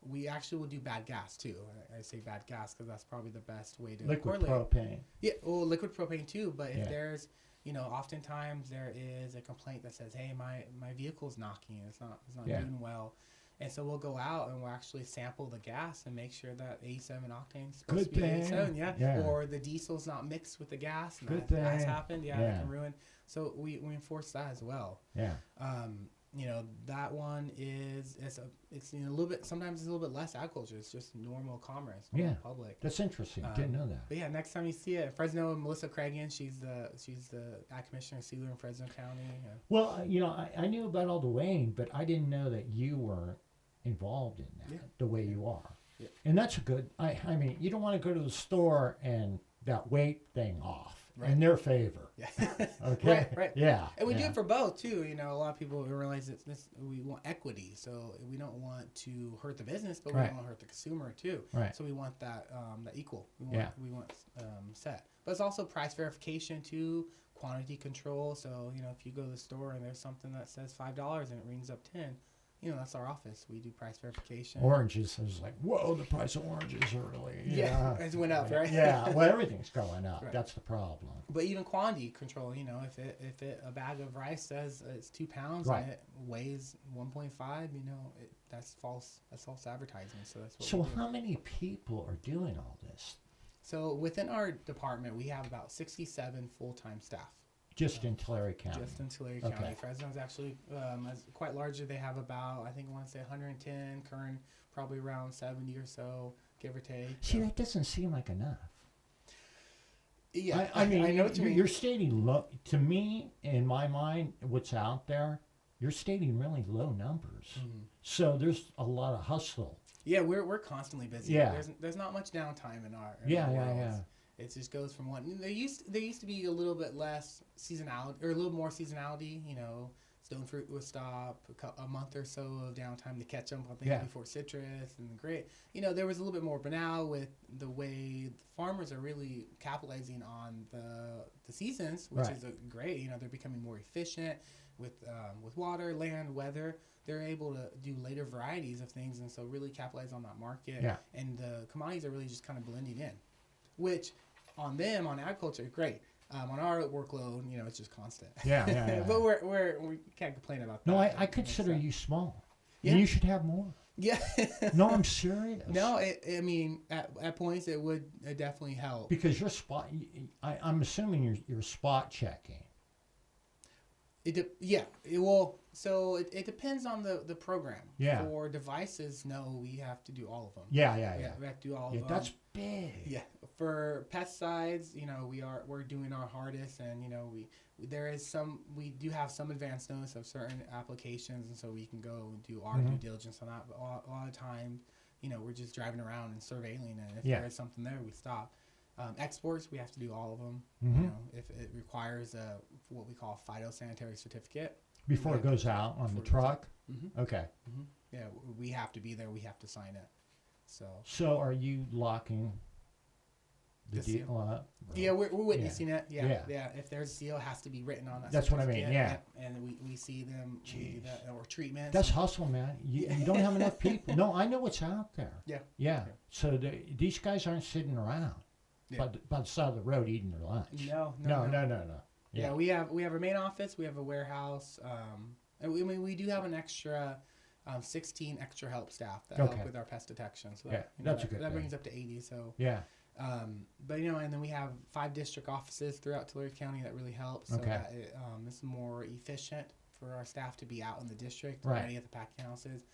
S2: we actually will do bad gas too. I say bad gas because that's probably the best way to
S1: liquid
S2: correlate.
S1: propane.
S2: Yeah, well, liquid propane too. But if there's, oftentimes there is a complaint that says, "Hey, my vehicle's knocking. It's not doing well," and so we'll go out and we'll actually sample the gas and make sure that 87 octane is supposed to be 87, or the diesel's not mixed with the gas. And that's happened. That can ruin. So we enforce that as well.
S1: Yeah.
S2: That one it's a little bit, sometimes it's a little bit less agriculture. It's just normal commerce, public.
S1: That's interesting. Didn't know that.
S2: But next time you see it, Fresno, Melissa Cragen, she's the Ag Commissioner Sealer in Fresno County.
S1: Well, I knew about all the weighing, but I didn't know that you were involved in that the way you are. Yeah. And that's a good, I mean, you don't want to go to the store and that weight thing off. Right. In their favor.
S2: Yeah.
S1: Okay.
S2: Right.
S1: Yeah.
S2: And we do it for both too. A lot of people realize that we want equity, so we don't want to hurt the business, but we don't want to hurt the consumer too.
S1: Right.
S2: So we want that equal. We want set. But it's also price verification too, quantity control. So if you go to the store and there's something that says $5 and it rings up 10. That's our office. We do price verification.
S1: Oranges is like, whoa, the price of oranges are really
S2: it went up, right?
S1: Yeah, well, everything's going up. Right. That's the problem.
S2: But even quantity control, if a bag of rice says it's 2 pounds and it weighs 1.5, that's false advertising. So that's what.
S1: So how many people are doing all this?
S2: So within our department, we have about 67 full-time staff.
S1: Just in Tulare County.
S2: Just in Tulare County. Fresno's actually quite larger. They have about, I want to say 110, current probably around 70 or so, give or take.
S1: See, that doesn't seem like enough.
S2: Yeah,
S1: I mean,
S2: I know what you mean.
S1: You're stating low, to me, in my mind, what's out there, you're stating really low numbers. Mm-hmm. So there's a lot of hustle.
S2: Yeah, we're constantly busy. Yeah. There's not much downtime in our world. It just goes from one. There used to be a little bit less seasonality, or a little more seasonality. Stone fruit would stop a month or so of downtime to catch up on things before citrus and great. There was a little bit more, but now with the way the farmers are really capitalizing on the seasons, which is great. They're becoming more efficient with water, land, weather. They're able to do later varieties of things, and so really capitalize on that market. Yeah. And the commodities are really just kind of blending in, which on agriculture, great. On our workload, it's just constant. Yeah. But we can't complain about that.
S1: No, I consider you small. Yeah. And you should have more.
S2: Yeah.
S1: No, I'm serious.
S2: No, I mean, at points it would definitely help.
S1: Because I'm assuming you're spot checking.
S2: So it depends on the program.
S1: Yeah.
S2: For devices, no, we have to do all of them.
S1: Yeah.
S2: We have to do all of them.
S1: That's big.
S2: Yeah. For pesticides, we're doing our hardest, and we do have some advance notice of certain applications, and so we can go and do our due diligence on that. But a lot of times, we're just driving around and surveilling, and if there is something there, we stop. Exports, we have to do all of them. If it requires what we call a phytosanitary certificate
S1: before it goes out on the truck. Okay.
S2: Yeah, we have to be there. We have to sign it.
S1: So are you locking the deal up?
S2: Yeah, we're witnessing it. Yeah. If there's a seal, it has to be written on that.
S1: That's what I mean. Yeah.
S2: And we see them. We do that, or treatments.
S1: That's hustle, man. You don't have enough people. No, I know what's out there. Yeah. So these guys aren't sitting around. By the side of the road eating their lunch.
S2: No. Yeah, we have our main office. We have a warehouse. And we do have an extra 16 extra help staff that help with our pest detection. So
S1: that's a good
S2: that
S1: thing.
S2: brings up to 80. So
S1: but
S2: and then we have 5 district offices throughout Tulare County that really helps. So that it's more efficient for our staff to be out in the district, already at the packing houses.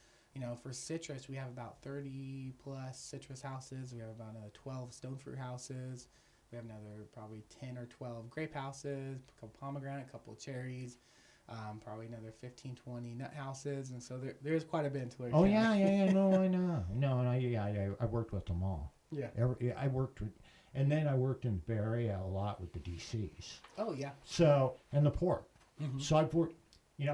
S2: For citrus, we have about 30 plus citrus houses. We have about 12 stone fruit houses. We have another probably 10 or 12 grape houses, a couple pomegranate, a couple cherries, probably another 15, 20 nut houses. And so there's quite a bit in Tulare County.
S1: Yeah. No, I know. No, and I worked with them all.
S2: Yeah.
S1: I worked with, and then I worked in the Bay Area a lot with the DCs.
S2: Oh, yeah.
S1: So, and the port. So I've worked,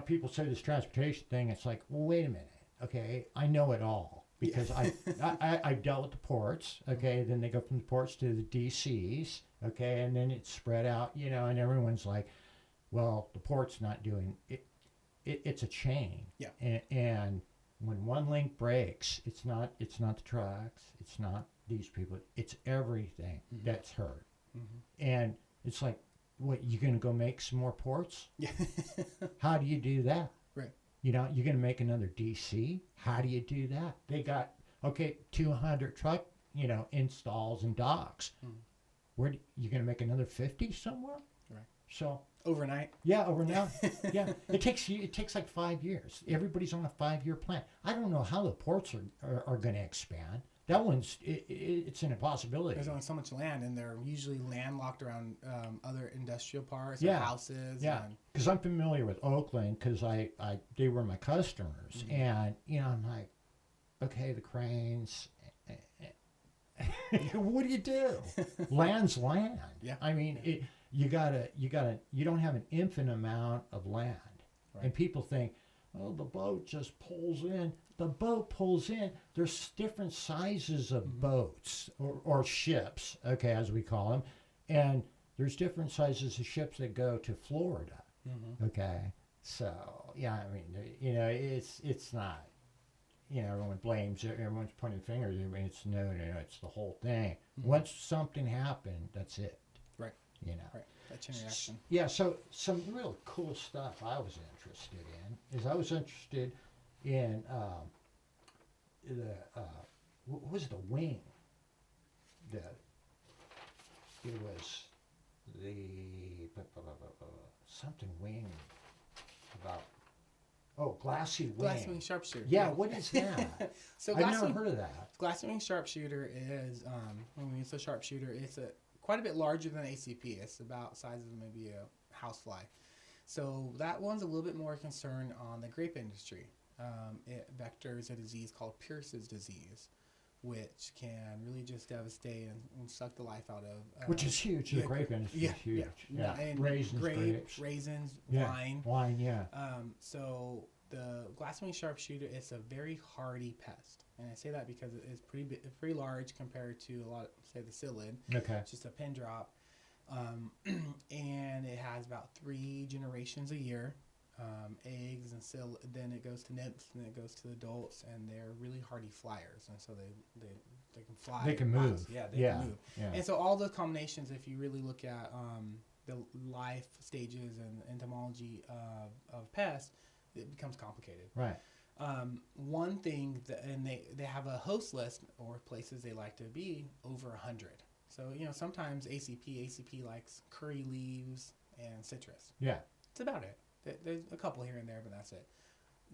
S1: people say this transportation thing, it's like, well, wait a minute. Okay, I know it all because I dealt with the ports. Okay, then they go from the ports to the DCs. Okay, and then it's spread out. And everyone's like, well, the port's not doing it. It's a chain. Yeah. And when one link breaks, it's not the trucks. It's not these people. It's everything that's hurt. And it's like, what, you gonna go make some more ports? Yeah. How do you do that? You're going to make another DC? How do you do that? They got, 200 truck, installs and docks. Where you going to make another 50 somewhere? Right. So
S2: overnight.
S1: Yeah, overnight. Yeah. It takes like 5 years. Everybody's on a 5-year plan. I don't know how the ports are going to expand. That one's it's an impossibility.
S2: There's only so much land, and they're usually landlocked around other industrial parks or houses.
S1: Yeah, because I'm familiar with Oakland because they were my customers, and I'm like, okay, the cranes. What do you do? Land's land. Yeah. I mean, you don't have an infinite amount of land, and people think, oh, the boat just pulls in. The boat pulls in. There's different sizes of boats or ships, as we call them, and there's different sizes of ships that go to Florida. Okay, so I mean, it's not. Everyone blames it. Everyone's pointing fingers. I mean, it's no, it's the whole thing. Once something happened, that's it. Right.
S2: Right. That chain reaction.
S1: Yeah. So some real cool stuff I was interested in what was the wing? It was the something wing about Glassy wing.
S2: Glassman Sharpshooter.
S1: Yeah, what is that?
S2: So
S1: I've never heard of that.
S2: Glassman Sharpshooter is it's a sharpshooter. It's quite a bit larger than ACP. It's about the size of maybe a housefly. So that one's a little bit more concerned on the grape industry. It vectors a disease called Pierce's disease, which can really just devastate and suck the life out of.
S1: Which is huge. The grape industry is huge. Yeah.
S2: And
S1: raisins, grapes.
S2: Raisins,
S1: wine. Wine, yeah.
S2: So the Glassman Sharpshooter is a very hardy pest. And I say that because it's pretty large compared to a lot of, say, the psyllid. Okay. It's just a pin drop. And it has about 3 generations a year. Eggs and then it goes to nymphs, and then it goes to adults, and they're really hardy flyers, and so they can fly.
S1: They can move.
S2: Yeah, they can move. Yeah. And so all the combinations, if you really look at the life stages and entomology of pests, it becomes complicated.
S1: Right.
S2: One thing that, and they have a host list or places they like to be over 100. So sometimes ACP likes curry leaves and citrus.
S1: Yeah.
S2: That's about it. There's a couple here and there, but that's it.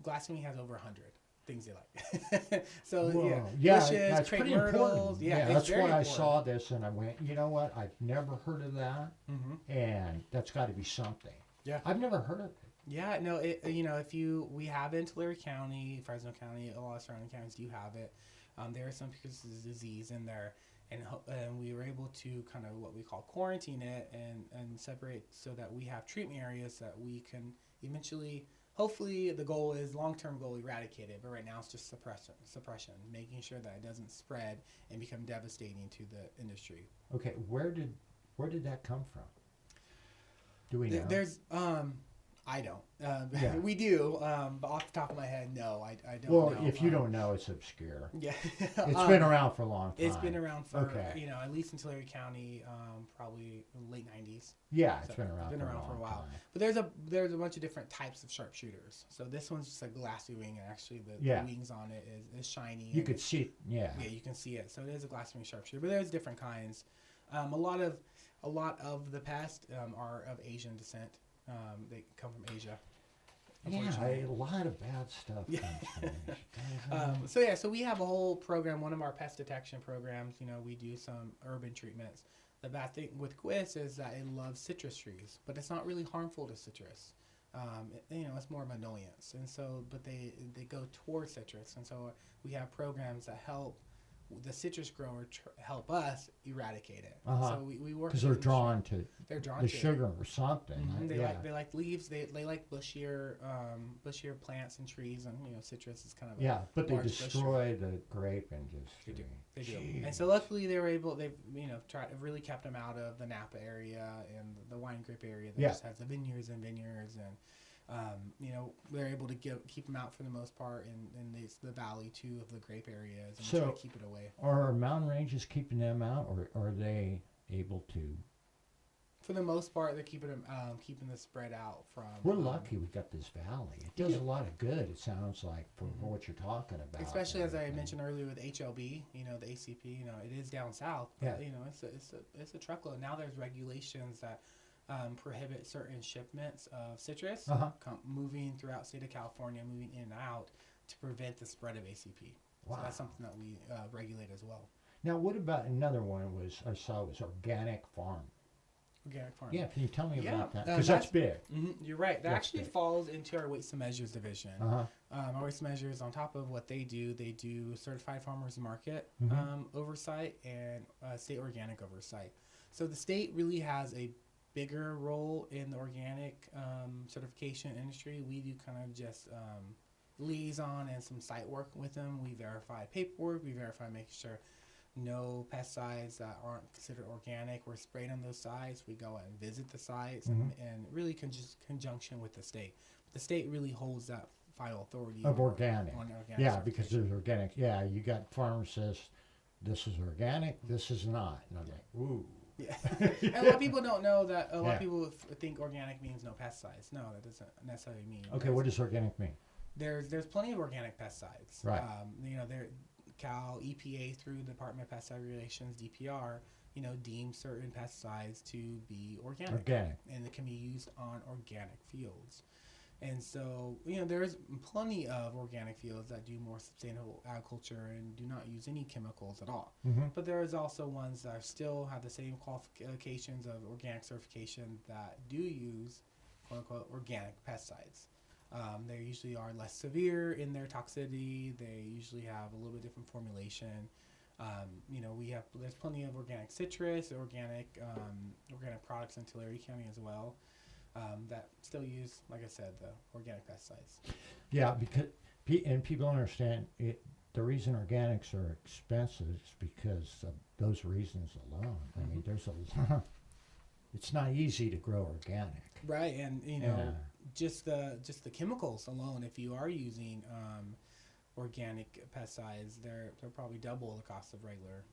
S2: Glassman has over 100 things they like. So bushes,
S1: that's
S2: crepe
S1: pretty
S2: myrtles.
S1: important.
S2: Yeah,
S1: that's why
S2: I
S1: saw this and I went, you know what? I've never heard of that, and that's got to be something.
S2: Yeah,
S1: I've never heard of it.
S2: Yeah, no, we have it in Tulare County, Fresno County, a lot of surrounding counties do have it. There are some cases of disease in there, and we were able to kind of what we call quarantine it and separate so that we have treatment areas that we can eventually, hopefully the goal is long-term goal eradicate it, but right now it's just suppression, making sure that it doesn't spread and become devastating to the industry.
S1: Okay, where did that come from? Do we know?
S2: There's I don't. We do, but off the top of my head, no, I don't know.
S1: Well, if you don't know, it's obscure.
S2: Yeah.
S1: It's been around for a long time.
S2: It's been around for, at least in Tulare County, probably late 90s.
S1: Yeah, it's been around
S2: for a while.
S1: time.
S2: But there's a bunch of different types of sharpshooters. So this one's just a glassy wing, and actually the wings on it is shiny.
S1: You could see it, Yeah,
S2: you can see it. So it is a glassy wing sharpshooter, but there's different kinds. A lot of the pests are of Asian descent. They come from Asia.
S1: Yeah, a lot of bad stuff comes from Asia.
S2: So we have a whole program, one of our pest detection programs, we do some urban treatments. The bad thing with GWIS is that it loves citrus trees, but it's not really harmful to citrus. It's more of an annoyance. And so, but they go towards citrus. And so we have programs that help the citrus grower help us eradicate it. So we work
S1: because they're drawn to
S2: the
S1: sugar or something.
S2: They like leaves. They like bushier plants and trees, and citrus is kind of
S1: but they destroy the grape industry.
S2: They do. And so luckily they've really kept them out of the Napa area and the wine grape area that just has the vineyards and they're able to keep them out for the most part in the valley too of the grape areas and try to keep it away.
S1: Are mountain ranges keeping them out, or are they able to?
S2: For the most part, they're keeping the spread out from.
S1: We're lucky we got this valley. It does a lot of good. It sounds like for what you're talking about.
S2: Especially as I mentioned earlier with HLB, the ACP, it is down south. But, it's a truckload. Now there's regulations that prohibit certain shipments of citrus moving throughout the state of California, moving in and out to prevent the spread of ACP. Wow. So that's something that we regulate as well.
S1: Now, what about another one I saw was organic farm.
S2: Organic farm.
S1: Yeah, can you tell me about that? Because that's big.
S2: You're right. That actually falls into our weights and measures division. Our weights and measures, on top of what they do certified farmers market oversight and state organic oversight. So the state really has a bigger role in the organic certification industry. We do kind of just liaison and some site work with them. We verify paperwork. We verify making sure no pesticides that aren't considered organic were sprayed on those sites. We go out and visit the sites and really conjunction with the state. The state really holds that final authority
S1: of organic. Yeah, because there's organic. Yeah, you got farmers says this is organic, this is not. And I'm like, ooh.
S2: Yeah. And a lot of people don't know that. A lot of people think organic means no pesticides. No, that doesn't necessarily mean.
S1: Okay, what does organic mean?
S2: There's plenty of organic pesticides.
S1: Right.
S2: Cal EPA through the Department of Pesticide Regulations DPR, deems certain pesticides to be organic. And it can be used on organic fields. And so, there's plenty of organic fields that do more sustainable agriculture and do not use any chemicals at all. But there is also ones that still have the same qualifications of organic certification that do use, quote unquote, organic pesticides. They usually are less severe in their toxicity. They usually have a little bit different formulation. There's plenty of organic citrus, organic products in Tulare County as well. That still use, like I said, the organic pesticides. Yeah,
S1: because people understand it. The reason organics are expensive is because of those reasons alone. I mean, there's it's not easy to grow organic.
S2: Right, and just the chemicals alone. If you are using organic pesticides, they're probably double the cost of regular.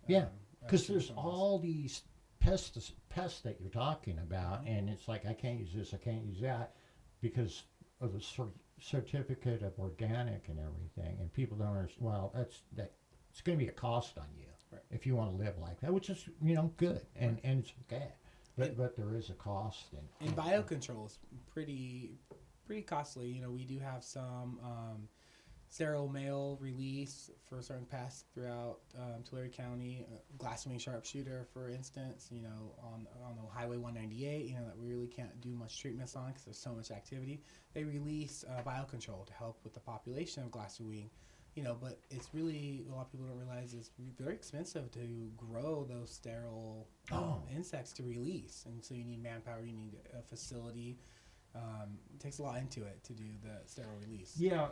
S1: Because there's all these pests that you're talking about, and it's like I can't use this, I can't use that, because of the certificate of organic and everything, and people don't understand. Well, it's going to be a cost on you if you want to live like that, which is good and it's okay. But there is a cost.
S2: And biocontrol is pretty costly. We do have some sterile mail release for certain pests throughout Tulare County. Glassman Sharpshooter, for instance, on the Highway 198, that we really can't do much treatments on because there's so much activity. They release biocontrol to help with the population of glassy wing. But it's really, a lot of people don't realize it's very expensive to grow those sterile insects to release. And so you need manpower, you need a facility. It takes a lot into it to do the sterile release.
S1: Yeah,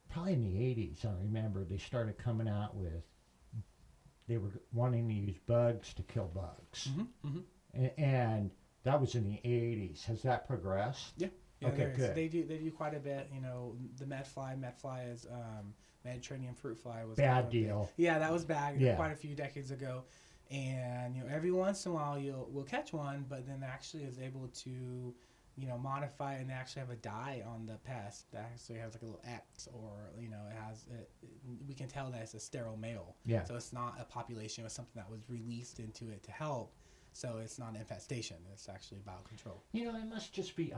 S1: probably in the 80s, I remember they started coming out with, they were wanting to use bugs to kill bugs. Mm-hmm, mm-hmm. And that was in the 80s. Has that progressed?
S2: Yeah. Yeah,
S1: okay, good.
S2: They do quite a bit. The Medfly is Mediterranean fruit fly was
S1: bad deal.
S2: Yeah, that was bad quite a few decades ago. And every once in a while we'll catch one, but then actually is able to modify, and they actually have a dye on the pest that actually has like a little X, or we can tell that it's a sterile male.
S1: Yeah.
S2: So it's not a population, it was something that was released into it to help. So it's not an infestation. It's actually biocontrol.
S1: It must just be,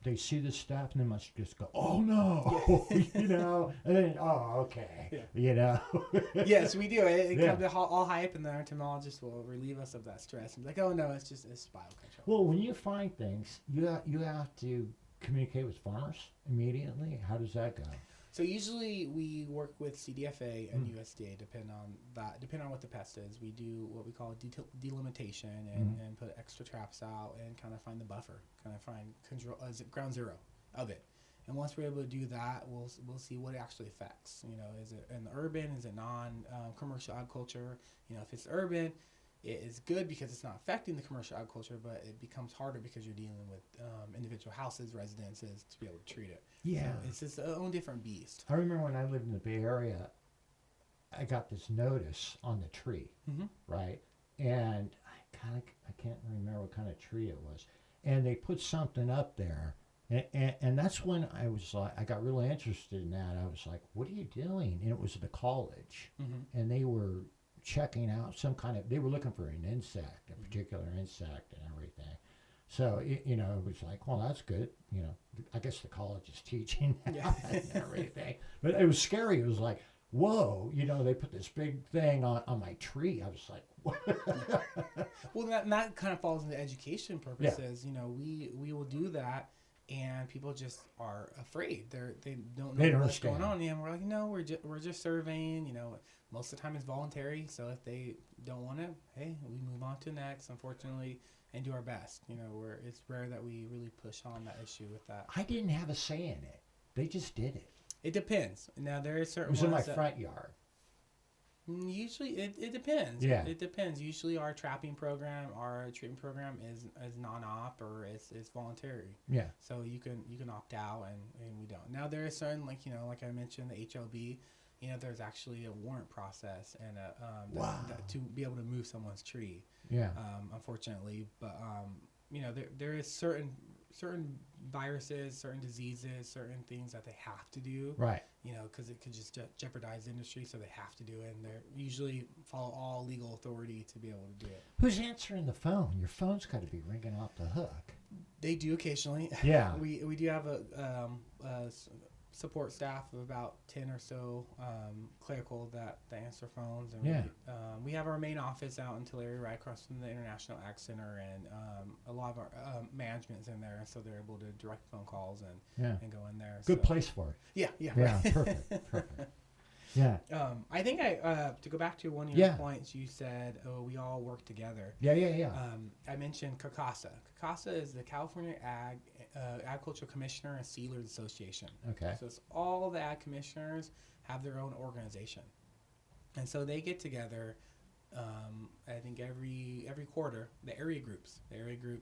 S1: they see this stuff and they must just go, oh no, and then, oh, okay,
S2: Yes, we do. It comes all hype, and then our entomologist will relieve us of that stress and be like, oh no, it's biocontrol.
S1: Well, when you find things, you have to communicate with farmers immediately. How does that go?
S2: So usually we work with CDFA and USDA, depending on what the pest is. We do what we call delimitation and put extra traps out and kind of find the buffer, kind of find control, ground zero of it. And once we're able to do that, we'll see what it actually affects. Is it in the urban? Is it non-commercial agriculture? If it's urban, it is good because it's not affecting the commercial agriculture, but it becomes harder because you're dealing with individual houses, residences, to be able to treat it.
S1: Yeah.
S2: So it's its own different beast.
S1: I remember when I lived in the Bay Area, I got this notice on the tree, right? And I can't remember what kind of tree it was. And they put something up there. And that's when I was like, I got really interested in that. I was like, what are you doing? And it was the college. And they were checking out they were looking for an insect, a particular insect and everything. So, it was like, well, that's good. I guess the college is teaching that and everything. But it was scary. It was like, whoa, they put this big thing on my tree. I was like, what?
S2: Well, that kind of falls into education purposes. Yeah. We will do that, and people just are afraid. They don't know what's going on. And we're like, no, we're just surveying. Most of the time it's voluntary. So if they don't want it, hey, we move on to next, unfortunately, and do our best. It's rare that we really push on that issue with that.
S1: I didn't have a say in it. They just did it.
S2: It depends. Now there are certain.
S1: It was in my front yard.
S2: Usually, it depends.
S1: Yeah.
S2: It depends. Usually, our trapping program, our treatment program is non-op or it's voluntary.
S1: Yeah.
S2: So you can opt out, and we don't. Now there are certain like I mentioned the HLB. There's actually a warrant process and to be able to move someone's tree.
S1: Yeah.
S2: Unfortunately, but there is certain viruses, certain diseases, certain things that they have to do.
S1: Right.
S2: Because it could just jeopardize the industry, so they have to do it, and they usually follow all legal authority to be able to do it.
S1: Who's answering the phone? Your phone's got to be ringing off the hook.
S2: They do occasionally.
S1: Yeah.
S2: We do have a support staff of about 10 or so clerical that answer phones. And we have our main office out in Tulare, right across from the International Ag Center, and a lot of our management's in there, so they're able to direct phone calls and go in there.
S1: Good place for it.
S2: Yeah.
S1: Yeah, perfect. Yeah.
S2: I think to go back to one of your points, you said, we all work together.
S1: Yeah.
S2: I mentioned CACASA. CACASA is the California Agricultural Commissioner and Sealers Association.
S1: Okay.
S2: So it's all the ag commissioners have their own organization. And so they get together, I think every quarter, the area groups.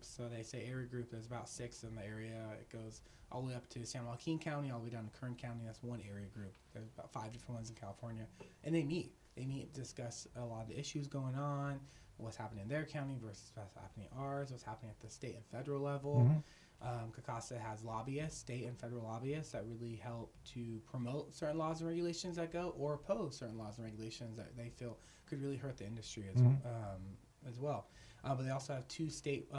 S2: So they say area group, there's about 6 in the area. It goes all the way up to San Joaquin County, all the way down to Kern County. That's one area group. There's about 5 different ones in California. And they meet, discuss a lot of the issues going on, what's happening in their county versus what's happening in ours, what's happening at the state and federal level. CACASA has lobbyists, state and federal lobbyists that really help to promote certain laws and regulations that go, or oppose certain laws and regulations that they feel could really hurt the industry as well. But they also have 2 state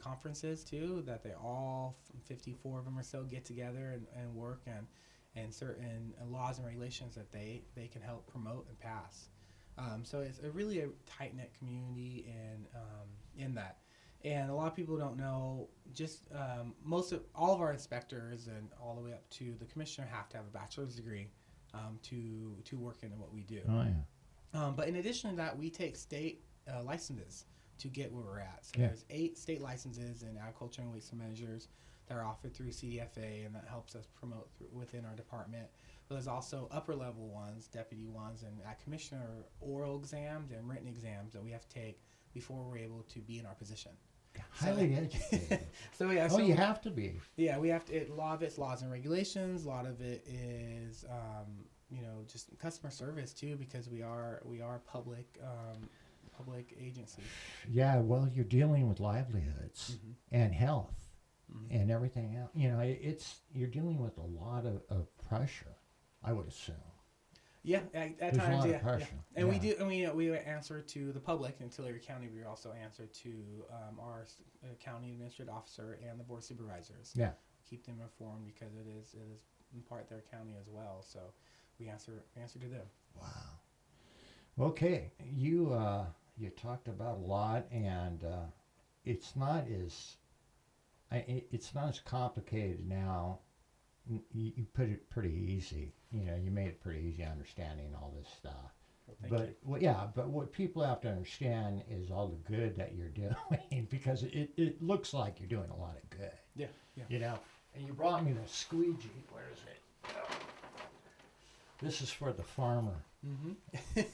S2: conferences too, that they all 54 of them or so get together and work and certain laws and regulations that they can help promote and pass. So it's really a tight-knit community in that. And a lot of people don't know, just all of our inspectors and all the way up to the commissioner have to have a bachelor's degree to work in what we do.
S1: Oh, yeah.
S2: But in addition to that, we take state licenses to get where we're at. So
S1: Yeah.
S2: there's 8 state licenses in agriculture and waste measures that are offered through CDFA, and that helps us promote within our department. But there's also upper level ones, deputy ones, and commissioner oral exams and written exams that we have to take before we're able to be in our position.
S1: Highly educated.
S2: So yeah.
S1: Oh, you have to be.
S2: Yeah, we have to. A lot of it's laws and regulations. A lot of it is, just customer service too, because we are public agency.
S1: Yeah, well, you're dealing with livelihoods and health and everything else. You know, you're dealing with a lot of pressure, I would assume.
S2: Yeah, at
S1: There's
S2: times,
S1: a lot
S2: yeah,
S1: of pressure.
S2: yeah. And
S1: Yeah.
S2: we answer to the public in Tulare County. We also answer to our county administrative officer and the board of supervisors.
S1: Yeah.
S2: Keep them informed because it is in part their county as well. So we answer to them.
S1: Wow. Okay, you talked about a lot, and it's not as complicated now. You put it pretty easy. You know, you made it pretty easy understanding all this stuff.
S2: Well, thank you.
S1: But what people have to understand is all the good that you're doing, because it looks like you're doing a lot of good.
S2: Yeah.
S1: You know, and you brought me the squeegee. Where is it? This is for the farmer.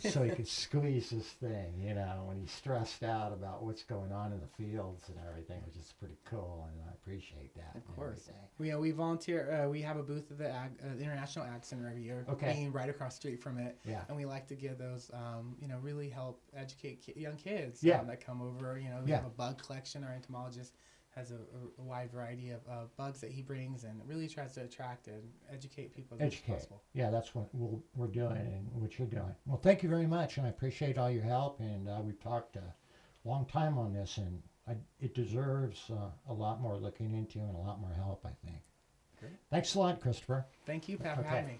S1: So he could squeeze this thing, you know, when he's stressed out about what's going on in the fields and everything, which is pretty cool, and I appreciate that.
S2: Of course. We volunteer. We have a booth at the International Ag Center every year, being right across the street from it.
S1: Yeah.
S2: And we like to give those, really help educate young kids that come over. You know, we have a bug collection. Our entomologist has a wide variety of bugs that he brings, and really tries to attract and educate people as much as possible.
S1: Yeah, that's what we're doing and what you're doing. Well, thank you very much, and I appreciate all your help. And we've talked a long time on this, and it deserves a lot more looking into and a lot more help, I think.
S2: Great.
S1: Thanks a lot, Christopher.
S2: Thank you, Pat, for having me.